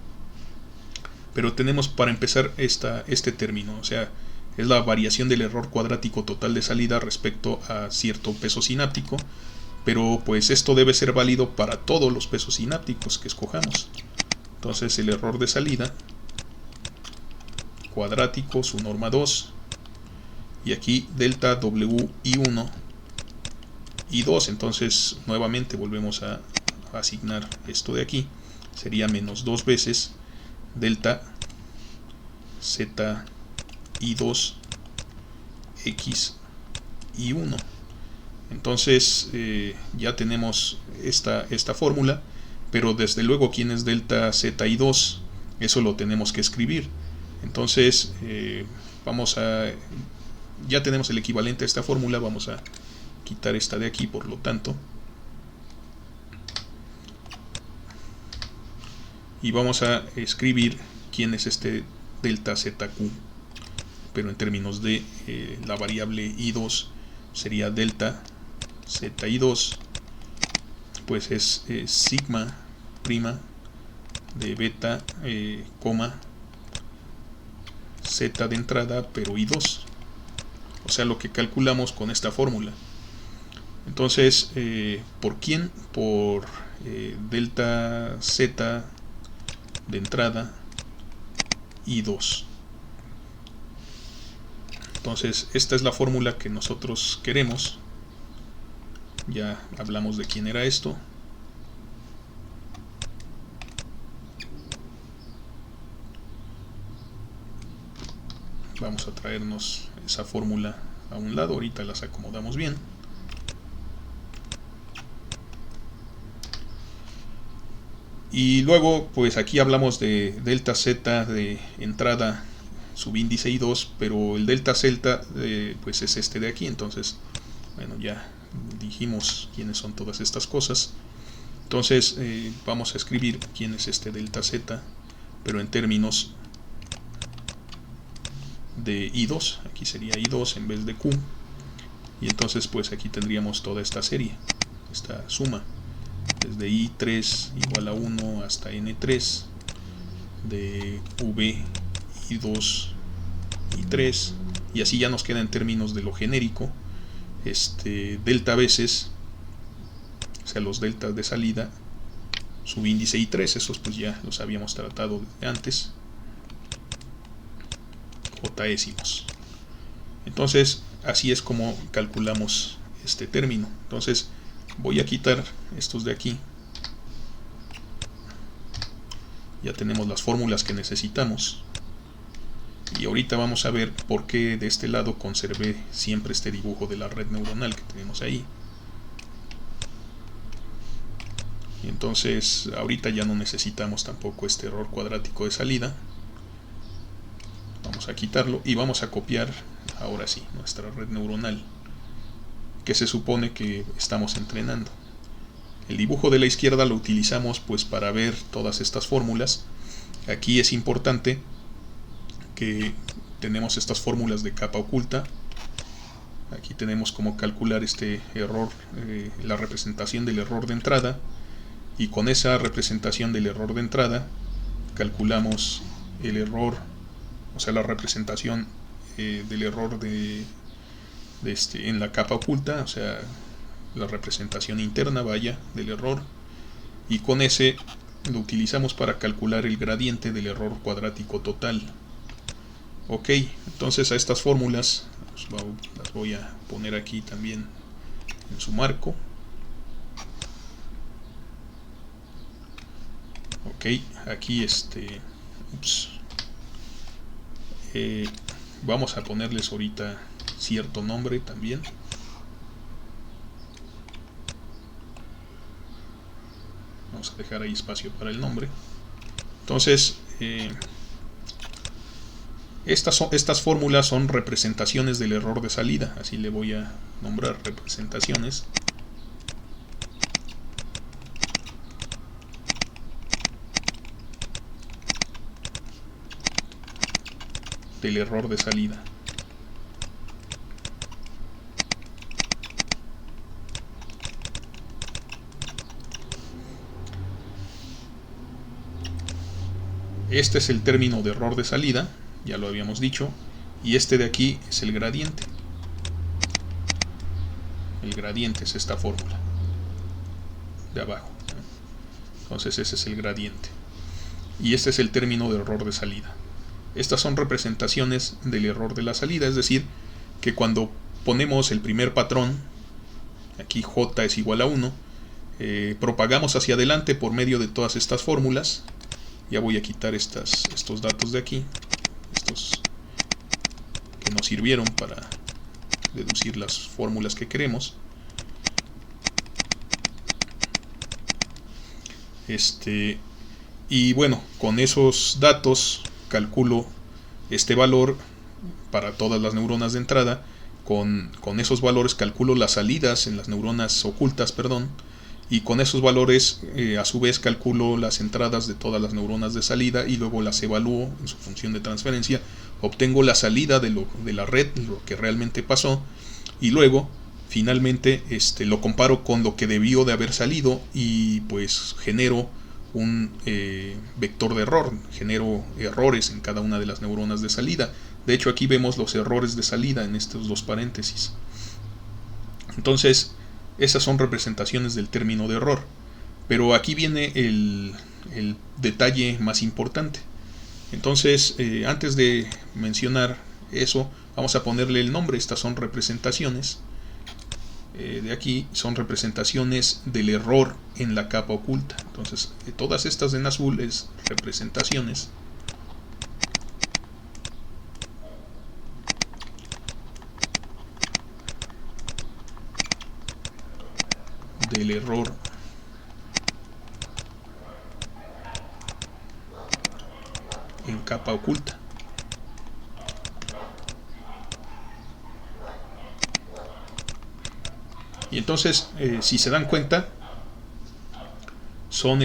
Speaker 1: pero tenemos para empezar este término. O sea, es la variación del error cuadrático total de salida respecto a cierto peso sináptico, pero pues esto debe ser válido para todos los pesos sinápticos que escojamos. Entonces el error de salida cuadrático, su norma 2, y aquí delta W I1 y 2. Entonces nuevamente volvemos a asignar esto de aquí, sería menos 2 veces delta Z I2 X I1. Entonces ya tenemos esta fórmula, pero desde luego quién es delta Z I2, eso lo tenemos que escribir. Entonces ya tenemos el equivalente a esta fórmula. Vamos a quitar esta de aquí, por lo tanto, y vamos a escribir quién es este delta ZQ, pero en términos de la variable I2 sería delta ZI2, pues es sigma prima de beta, Z de entrada, pero I2, o sea, lo que calculamos con esta fórmula. Entonces, ¿por quién? Por delta Z de entrada I2. Entonces, esta es la fórmula que nosotros queremos. Ya hablamos de quién era esto. Vamos a traernos esa fórmula a un lado, ahorita las acomodamos bien. Y luego, pues aquí hablamos de delta Z de entrada subíndice I2, pero el delta Z pues es este de aquí. Entonces, bueno, ya dijimos quiénes son todas estas cosas. Entonces vamos a escribir quién es este delta Z, pero en términos de I2. Aquí sería I2 en vez de Q, y entonces pues aquí tendríamos toda esta serie, esta suma, desde I3 igual a 1 hasta N3 de V, I2, I3, y así ya nos queda en términos de lo genérico delta veces, o sea, los deltas de salida, subíndice I3, esos pues ya los habíamos tratado antes, J-ésimos. Entonces así es como calculamos este término. Entonces voy a quitar estos de aquí. Ya tenemos las fórmulas que necesitamos, y ahorita vamos a ver por qué de este lado conservé siempre este dibujo de la red neuronal que tenemos ahí. Y entonces ahorita ya no necesitamos tampoco este error cuadrático de salida. Vamos a quitarlo y vamos a copiar ahora sí nuestra red neuronal que se supone que estamos entrenando. El dibujo de la izquierda lo utilizamos pues para ver todas estas fórmulas. Aquí es importante que tenemos estas fórmulas de capa oculta. Aquí tenemos cómo calcular este error, la representación del error de entrada, y con esa representación del error de entrada calculamos el error, o sea, la representación del error en la capa oculta, o sea, la representación interna, vaya, del error, y con ese lo utilizamos para calcular el gradiente del error cuadrático total. Ok, entonces a estas fórmulas las voy a poner aquí también en su marco. Ok, aquí vamos a ponerles ahorita cierto nombre también. Vamos a dejar ahí espacio para el nombre. Entonces Estas fórmulas son representaciones del error de salida, así le voy a nombrar, representaciones del error de salida. Este es el término de error de salida, ya lo habíamos dicho, y este de aquí es el gradiente. El gradiente es esta fórmula de abajo. Entonces ese es el gradiente. Y este es el término de error de salida. Estas son representaciones del error de la salida, es decir, que cuando ponemos el primer patrón, aquí j es igual a 1, propagamos hacia adelante por medio de todas estas fórmulas. Ya voy a quitar estos datos de aquí, estos que nos sirvieron para deducir las fórmulas que queremos. Y bueno, con esos datos calculo este valor para todas las neuronas de entrada. Con esos valores calculo las salidas en las neuronas ocultas, y con esos valores a su vez calculo las entradas de todas las neuronas de salida y luego las evalúo en su función de transferencia. Obtengo la salida de la red, lo que realmente pasó, y luego finalmente lo comparo con lo que debió de haber salido y pues genero un vector de error, genero errores en cada una de las neuronas de salida. De hecho aquí vemos los errores de salida en estos dos paréntesis. Entonces esas son representaciones del término de error. Pero aquí viene el detalle más importante. Entonces, antes de mencionar eso, vamos a ponerle el nombre. Estas son representaciones. De aquí son representaciones del error en la capa oculta. Entonces, todas estas en azul es representaciones del error en capa oculta. Y entonces, si se dan cuenta, son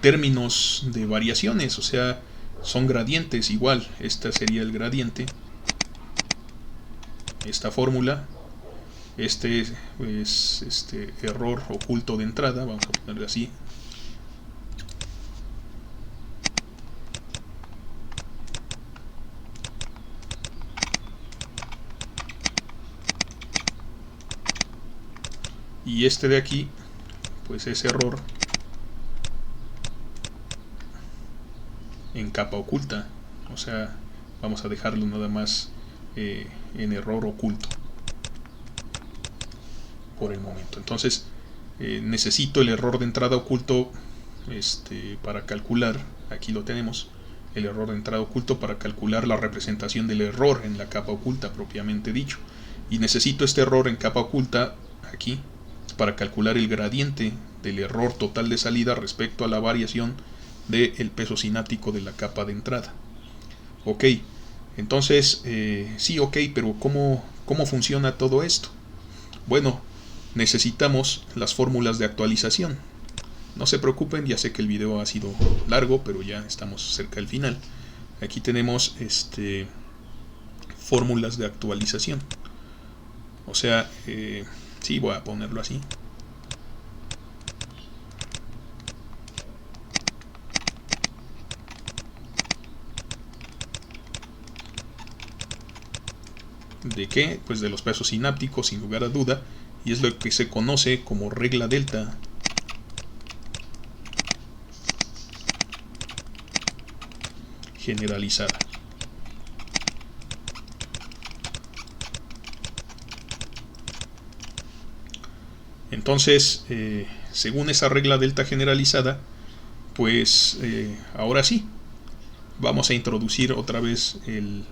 Speaker 1: términos de variaciones, o sea, son gradientes igual. Este sería el gradiente, esta fórmula. Este es error oculto de entrada, vamos a ponerle así. Y este de aquí, pues es error en capa oculta, o sea, vamos a dejarlo nada más en error oculto por el momento. Entonces necesito el error de entrada oculto para calcular, aquí lo tenemos, el error de entrada oculto para calcular la representación del error en la capa oculta propiamente dicho, y necesito este error en capa oculta aquí para calcular el gradiente del error total de salida respecto a la variación del peso sináptico de la capa de entrada. Ok, entonces sí, ok, pero ¿cómo funciona todo esto? Bueno, necesitamos las fórmulas de actualización. No se preocupen, ya sé que el video ha sido largo, pero ya estamos cerca del final. Aquí tenemos fórmulas de actualización. O sea, sí, voy a ponerlo así. ¿De qué? Pues de los pesos sinápticos, sin lugar a duda, y es lo que se conoce como regla delta generalizada. Entonces, según esa regla delta generalizada, pues ahora sí, vamos a introducir otra vez el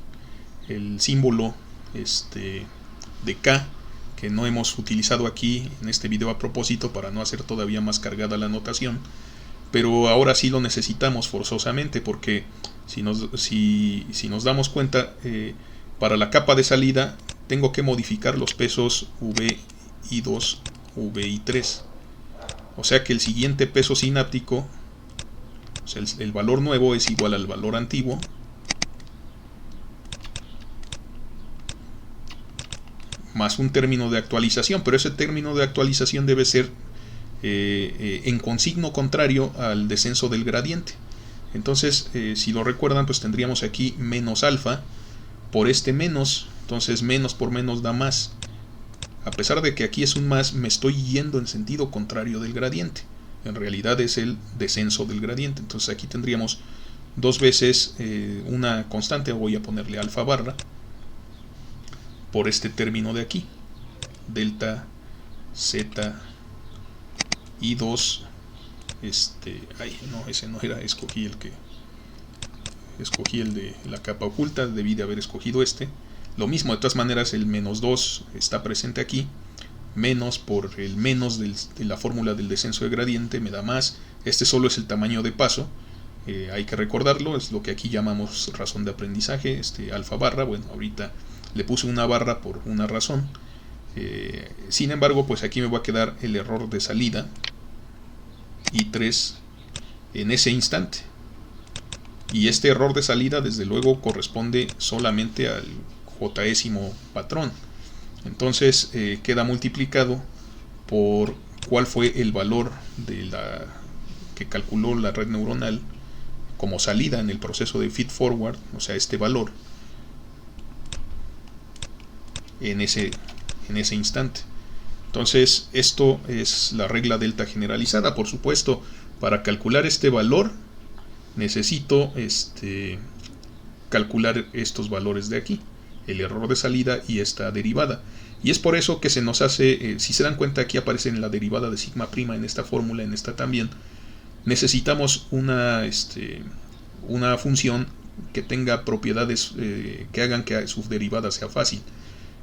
Speaker 1: símbolo de K, que no hemos utilizado aquí en este video a propósito para no hacer todavía más cargada la notación, pero ahora sí lo necesitamos forzosamente porque Si nos damos cuenta, para la capa de salida tengo que modificar los pesos V y 2, V y 3. O sea que el siguiente peso sináptico, o sea, el valor nuevo es igual al valor antiguo más un término de actualización, pero ese término de actualización debe ser en consigno contrario al descenso del gradiente. Entonces, si lo recuerdan, pues tendríamos aquí menos alfa por este menos, entonces menos por menos da más. A pesar de que aquí es un más, me estoy yendo en sentido contrario del gradiente. En realidad es el descenso del gradiente. Entonces aquí tendríamos dos veces una constante, voy a ponerle alfa barra, por este término de aquí, delta z y 2, ese no era, escogí el de la capa oculta, debí de haber escogido este. Lo mismo, de todas maneras, el menos 2 está presente aquí, menos por el menos de la fórmula del descenso de gradiente me da más. Este solo es el tamaño de paso, hay que recordarlo, es lo que aquí llamamos razón de aprendizaje, alfa barra. Bueno, ahorita le puse una barra por una razón. Sin embargo, pues aquí me va a quedar el error de salida I3 en ese instante. Y este error de salida, desde luego, corresponde solamente al jésimo patrón. Entonces queda multiplicado por cuál fue el valor que calculó la red neuronal como salida en el proceso de feed forward, o sea, este valor en ese instante. Entonces, esto es la regla delta generalizada. Por supuesto, para calcular este valor necesito calcular estos valores de aquí, el error de salida y esta derivada. Y es por eso que se nos hace, si se dan cuenta, aquí aparece la derivada de sigma prima en esta fórmula, en esta también. Necesitamos una función que tenga propiedades que hagan que su derivada sea fácil.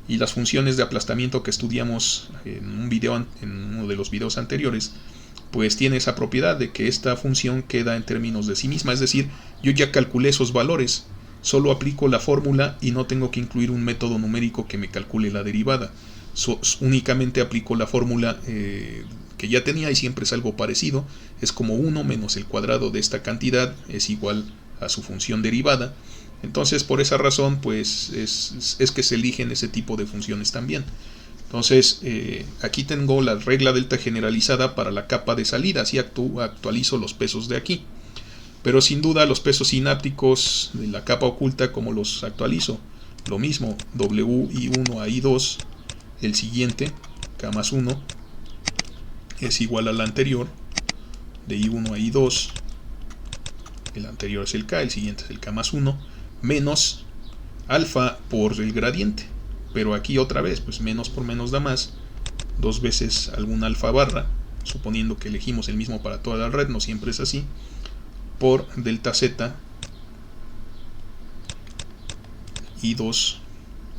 Speaker 1: Y las funciones de aplastamiento que estudiamos en uno de los videos anteriores, pues tiene esa propiedad de que esta función queda en términos de sí misma. Es decir, yo ya calculé esos valores, solo aplico la fórmula y no tengo que incluir un método numérico que me calcule la derivada. Únicamente aplico la fórmula que ya tenía y siempre es algo parecido. Es como 1 menos el cuadrado de esta cantidad es igual a su función derivada. Entonces, por esa razón, pues es que se eligen ese tipo de funciones también. Entonces, aquí tengo la regla delta generalizada para la capa de salida, así actualizo los pesos de aquí. Pero sin duda los pesos sinápticos de la capa oculta, como los actualizo, lo mismo, WI1 a I2, el siguiente, K más 1, es igual al anterior, de I1 a I2, el anterior es el K, el siguiente es el K más 1, menos alfa por el gradiente, pero aquí otra vez, pues menos por menos da más, dos veces algún alfa barra, suponiendo que elegimos el mismo para toda la red, no siempre es así, por delta z y 2,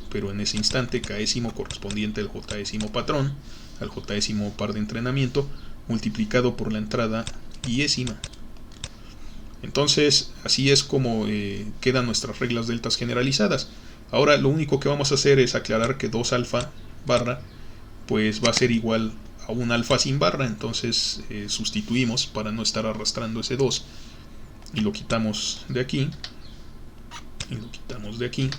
Speaker 1: pero en ese instante késimo correspondiente al jésimo patrón, al jésimo par de entrenamiento, multiplicado por la entrada iésima. Entonces, así es como quedan nuestras reglas deltas generalizadas. Ahora lo único que vamos a hacer es aclarar que 2 alfa barra pues va a ser igual a un alfa sin barra. Entonces sustituimos para no estar arrastrando ese 2 y lo quitamos de aquí y lo quitamos de aquí,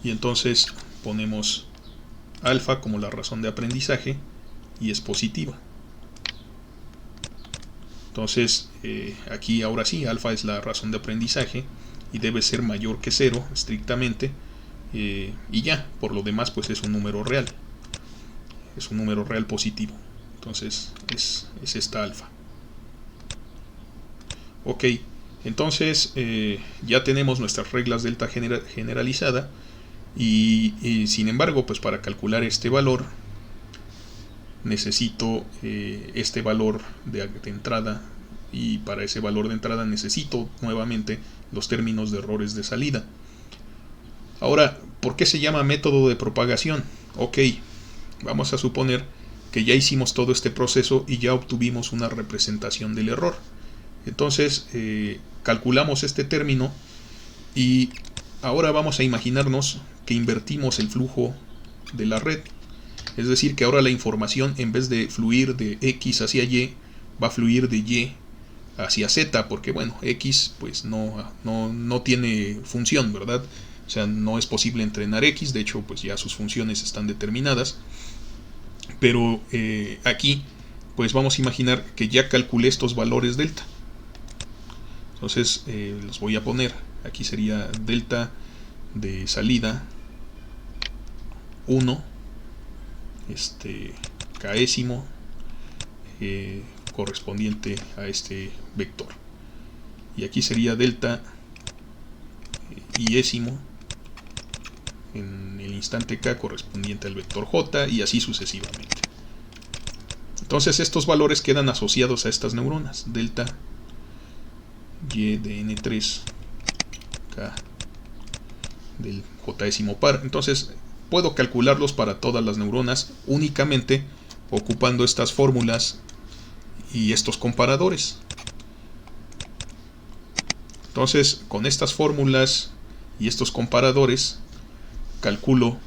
Speaker 1: y entonces ponemos alfa como la razón de aprendizaje y es positiva. Entonces aquí ahora sí, alfa es la razón de aprendizaje y debe ser mayor que 0 estrictamente, y ya, por lo demás pues es un número real, es un número real positivo. Entonces es esta alfa. Ok, entonces ya tenemos nuestras reglas delta generalizada y sin embargo pues para calcular este valor necesito este valor de entrada, y para ese valor de entrada necesito nuevamente los términos de errores de salida. Ahora, ¿por qué se llama método de propagación? Ok, vamos a suponer que ya hicimos todo este proceso y ya obtuvimos una representación del error. Entonces calculamos este término y ahora vamos a imaginarnos que invertimos el flujo de la red. Es decir, que ahora la información, en vez de fluir de X hacia Y, va a fluir de Y hacia Z, porque bueno, X pues no tiene función, ¿verdad? O sea, no es posible entrenar X, de hecho pues ya sus funciones están determinadas. Pero aquí pues vamos a imaginar que ya calculé estos valores delta. Entonces los voy a poner. Aquí sería delta de salida 1, késimo, correspondiente a este vector. Y aquí sería delta yésimo en el instante k correspondiente al vector j, y así sucesivamente. Entonces estos valores quedan asociados a estas neuronas, delta y de n3 k del jésimo par. Entonces puedo calcularlos para todas las neuronas únicamente ocupando estas fórmulas y estos comparadores. Entonces con estas fórmulas y estos comparadores calculo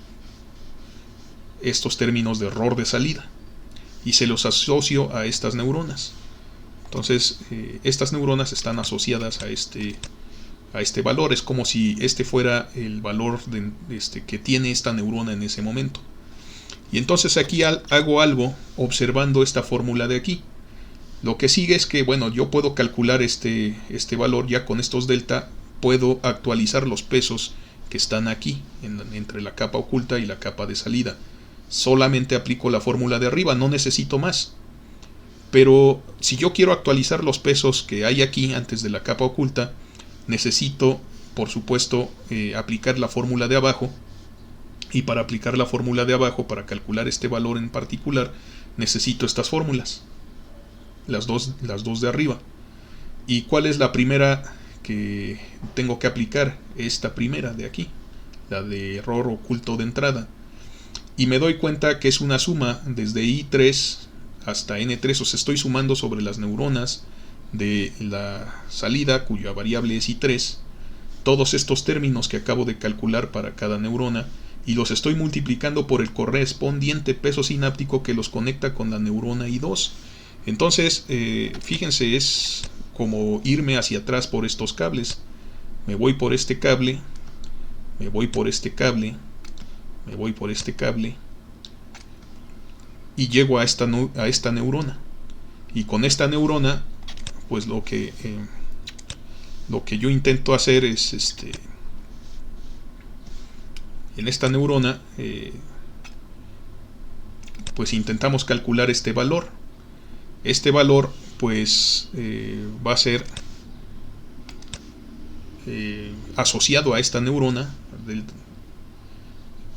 Speaker 1: estos términos de error de salida y se los asocio a estas neuronas. Entonces estas neuronas están asociadas a este valor. Es como si este fuera el valor que tiene esta neurona en ese momento. Y entonces aquí hago algo observando esta fórmula de aquí. Lo que sigue es que, bueno, yo puedo calcular este valor ya con estos delta. Puedo actualizar los pesos que están aquí, entre la capa oculta y la capa de salida. Solamente aplico la fórmula de arriba, no necesito más. Pero si yo quiero actualizar los pesos que hay aquí antes de la capa oculta, necesito, por supuesto, aplicar la fórmula de abajo. Y para aplicar la fórmula de abajo, para calcular este valor en particular, necesito estas fórmulas. Las dos de arriba. ¿Y cuál es la primera que tengo que aplicar? Esta primera de aquí, la de error oculto de entrada. Y me doy cuenta que es una suma desde I3 hasta N3, o sea, estoy sumando sobre las neuronas de la salida, cuya variable es I3, todos estos términos que acabo de calcular para cada neurona, y los estoy multiplicando por el correspondiente peso sináptico que los conecta con la neurona I2. Entonces, fíjense, es como irme hacia atrás por estos cables. Me voy por este cable, me voy por este cable, me voy por este cable, y llego a esta neurona. Y con esta neurona, pues lo que yo intento hacer es, en esta neurona, pues intentamos calcular este valor. Este valor pues va a ser asociado a esta neurona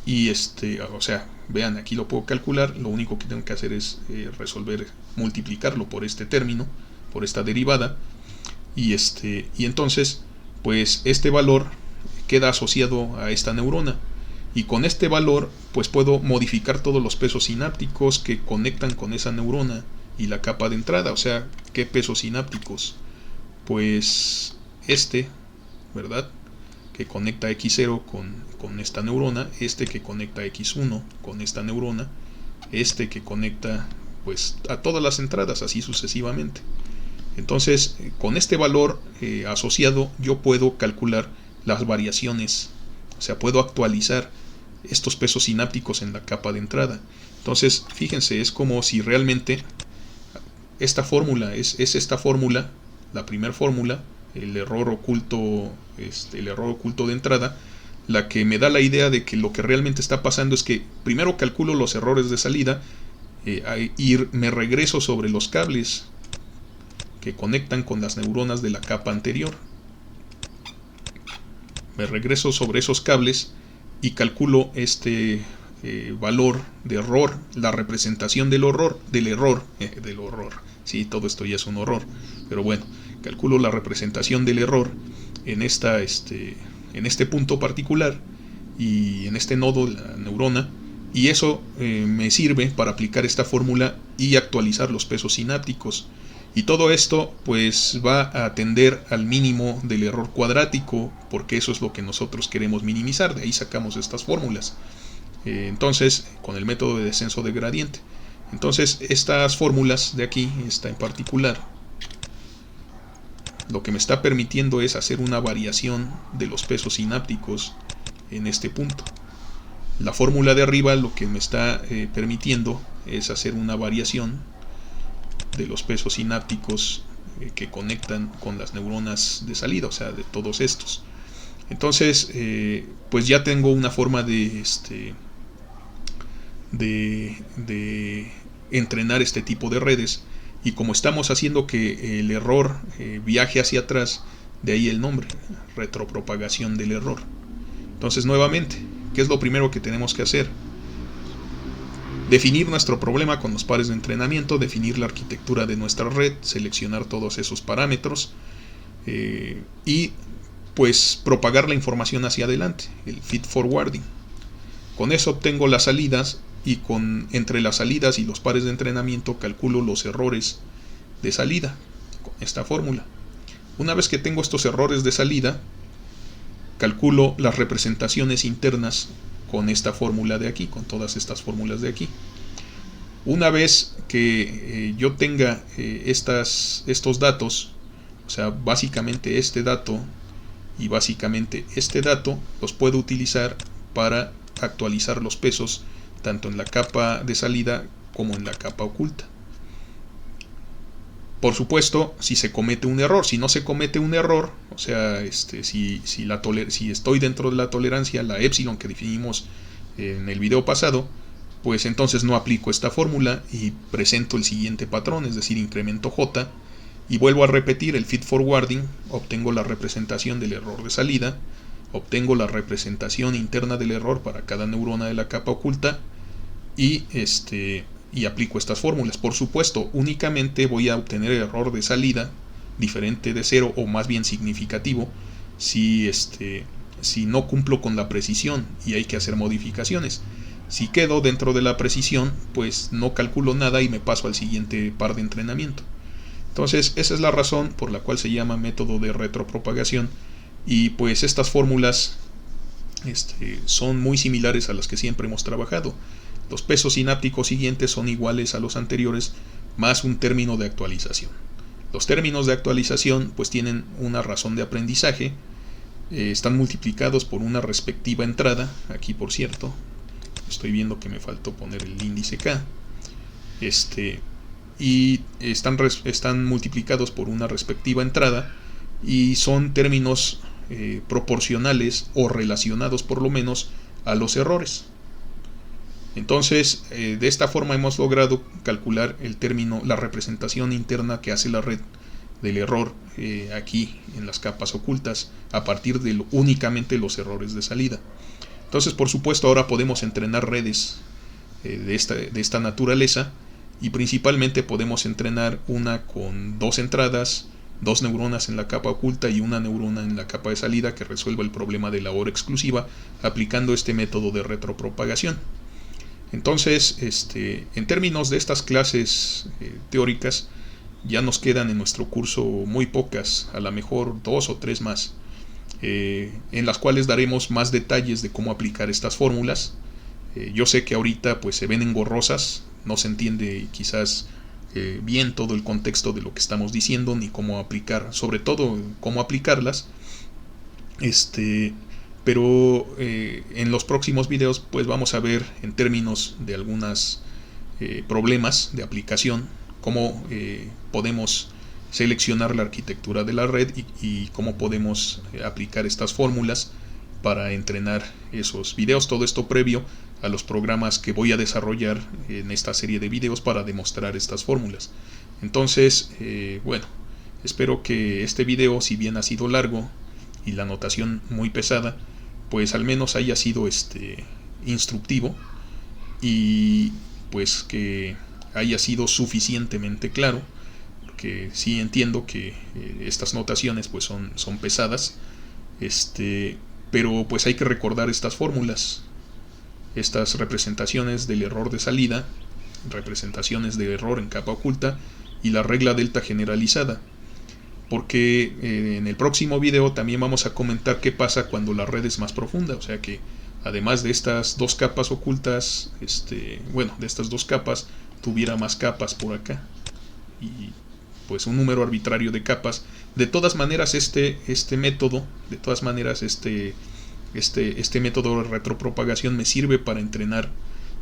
Speaker 1: y o sea, vean, aquí lo puedo calcular. Lo único que tengo que hacer es multiplicarlo por este término, por esta derivada, y entonces pues este valor queda asociado a esta neurona, y con este valor pues puedo modificar todos los pesos sinápticos que conectan con esa neurona y la capa de entrada. O sea, ¿qué pesos sinápticos? Pues ¿verdad? Que conecta X0 con esta neurona, que conecta X1 con esta neurona, que conecta pues a todas las entradas, así sucesivamente. Entonces, con este valor asociado, yo puedo calcular las variaciones, o sea, puedo actualizar estos pesos sinápticos en la capa de entrada. Entonces, fíjense, es como si realmente esta fórmula es esta fórmula, la primera fórmula, el error oculto de entrada, la que me da la idea de que lo que realmente está pasando es que primero calculo los errores de salida y me regreso sobre los cables que conectan con las neuronas de la capa anterior. Me regreso sobre esos cables y calculo valor de error, la representación del error. Sí, todo esto ya es un horror, pero bueno, calculo la representación del error en este punto particular y en este nodo, la neurona, y eso me sirve para aplicar esta fórmula y actualizar los pesos sinápticos. Y todo esto pues va a atender al mínimo del error cuadrático, porque eso es lo que nosotros queremos minimizar. De ahí sacamos estas fórmulas. Entonces, con el método de descenso de gradiente. Entonces, estas fórmulas de aquí, esta en particular, lo que me está permitiendo es hacer una variación de los pesos sinápticos en este punto. La fórmula de arriba lo que me está permitiendo es hacer una variación de los pesos sinápticos que conectan con las neuronas de salida, o sea, de todos estos. Entonces, pues ya tengo una forma de entrenar este tipo de redes, y como estamos haciendo que el error viaje hacia atrás, de ahí el nombre, retropropagación del error. Entonces, nuevamente, ¿qué es lo primero que tenemos que hacer? Definir nuestro problema con los pares de entrenamiento, definir la arquitectura de nuestra red, seleccionar todos esos parámetros y pues propagar la información hacia adelante, el feed forwarding. Con eso obtengo las salidas, y entre las salidas y los pares de entrenamiento calculo los errores de salida con esta fórmula. Una vez que tengo estos errores de salida, calculo las representaciones internas con esta fórmula de aquí, con todas estas fórmulas de aquí. Una vez que yo tenga estos datos, o sea, básicamente este dato y básicamente este dato, los puedo utilizar para actualizar los pesos tanto en la capa de salida como en la capa oculta. Por supuesto, si se comete un error, si no se comete un error, o sea, si estoy dentro de la tolerancia, la epsilon que definimos en el video pasado, pues entonces no aplico esta fórmula y presento el siguiente patrón, es decir, incremento J, y vuelvo a repetir el feed forwarding, obtengo la representación del error de salida, obtengo la representación interna del error para cada neurona de la capa oculta, y aplico estas fórmulas. Por supuesto, únicamente voy a obtener el error de salida diferente de 0, o más bien significativo, si no cumplo con la precisión y hay que hacer modificaciones. Si quedo dentro de la precisión, pues no calculo nada y me paso al siguiente par de entrenamiento. Entonces, esa es la razón por la cual se llama método de retropropagación, y pues estas fórmulas son muy similares a las que siempre hemos trabajado. Los pesos sinápticos siguientes son iguales a los anteriores, más un término de actualización. Los términos de actualización pues tienen una razón de aprendizaje, están multiplicados por una respectiva entrada. Aquí, por cierto, estoy viendo que me faltó poner el índice K, y están multiplicados por una respectiva entrada, y son términos proporcionales o relacionados por lo menos a los errores. Entonces, de esta forma hemos logrado calcular el término, la representación interna que hace la red del error aquí en las capas ocultas, a partir de únicamente los errores de salida. Entonces, por supuesto, ahora podemos entrenar redes de esta naturaleza, y principalmente podemos entrenar una con 2 entradas, 2 neuronas en la capa oculta y una neurona en la capa de salida, que resuelva el problema de la hora exclusiva aplicando este método de retropropagación. Entonces, en términos de estas clases teóricas, ya nos quedan en nuestro curso muy pocas, a lo mejor 2 o 3 más, en las cuales daremos más detalles de cómo aplicar estas fórmulas. Yo sé que ahorita pues se ven engorrosas, no se entiende quizás bien todo el contexto de lo que estamos diciendo, ni cómo aplicar, sobre todo cómo aplicarlas. Pero en los próximos videos pues vamos a ver en términos de algunos problemas de aplicación, cómo podemos seleccionar la arquitectura de la red y cómo podemos aplicar estas fórmulas para entrenar esos videos. Todo esto previo a los programas que voy a desarrollar en esta serie de videos para demostrar estas fórmulas. Entonces, bueno, espero que este video, si bien ha sido largo y la notación muy pesada, pues al menos haya sido instructivo, y pues que haya sido suficientemente claro, porque sí entiendo que estas notaciones pues son pesadas, pero pues hay que recordar estas fórmulas, estas representaciones del error de salida, representaciones de error en capa oculta, y la regla delta generalizada, porque en el próximo video también vamos a comentar qué pasa cuando la red es más profunda, o sea que además de estas dos capas ocultas, de estas dos capas, tuviera más capas por acá, y pues un número arbitrario de capas. De todas maneras este método, este método de retropropagación me sirve para entrenar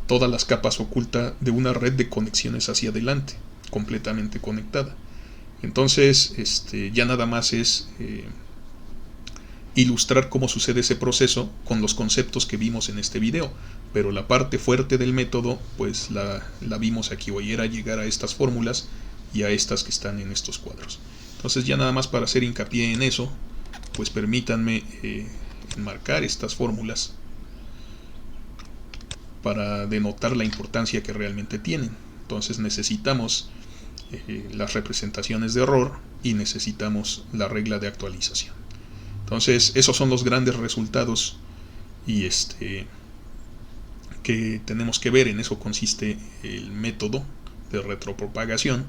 Speaker 1: todas las capas ocultas de una red de conexiones hacia adelante, completamente conectada. Entonces, ya nada más es ilustrar cómo sucede ese proceso con los conceptos que vimos en este video, pero la parte fuerte del método pues la vimos aquí hoy, era llegar a estas fórmulas y a estas que están en estos cuadros. Entonces ya nada más para hacer hincapié en eso, pues permítanme enmarcar estas fórmulas para denotar la importancia que realmente tienen. Entonces necesitamos las representaciones de error y necesitamos la regla de actualización. Entonces esos son los grandes resultados y que tenemos que ver. En eso consiste el método de retropropagación,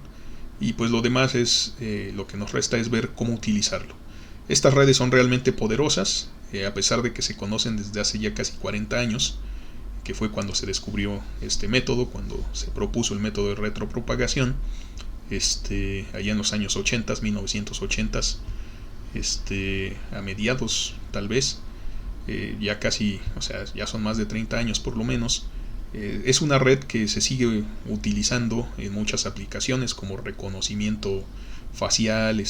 Speaker 1: y pues lo demás es lo que nos resta es ver cómo utilizarlo. Estas redes son realmente poderosas, a pesar de que se conocen desde hace ya casi 40 años, que fue cuando se descubrió este método, cuando se propuso el método de retropropagación, allá en los años 80, 1980, a mediados tal vez, ya casi, o sea, ya son más de 30 años por lo menos. Es una red que se sigue utilizando en muchas aplicaciones como reconocimiento facial,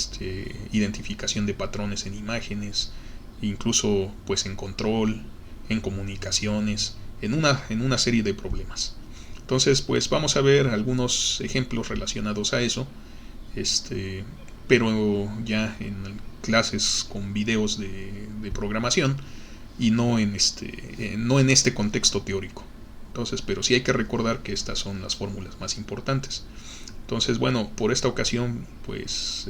Speaker 1: identificación de patrones en imágenes, incluso pues en control, en comunicaciones, en una serie de problemas. Entonces pues vamos a ver algunos ejemplos relacionados a eso, pero ya en clases con videos de programación y no en este contexto teórico. Entonces, pero sí hay que recordar que estas son las fórmulas más importantes. Entonces, bueno, por esta ocasión pues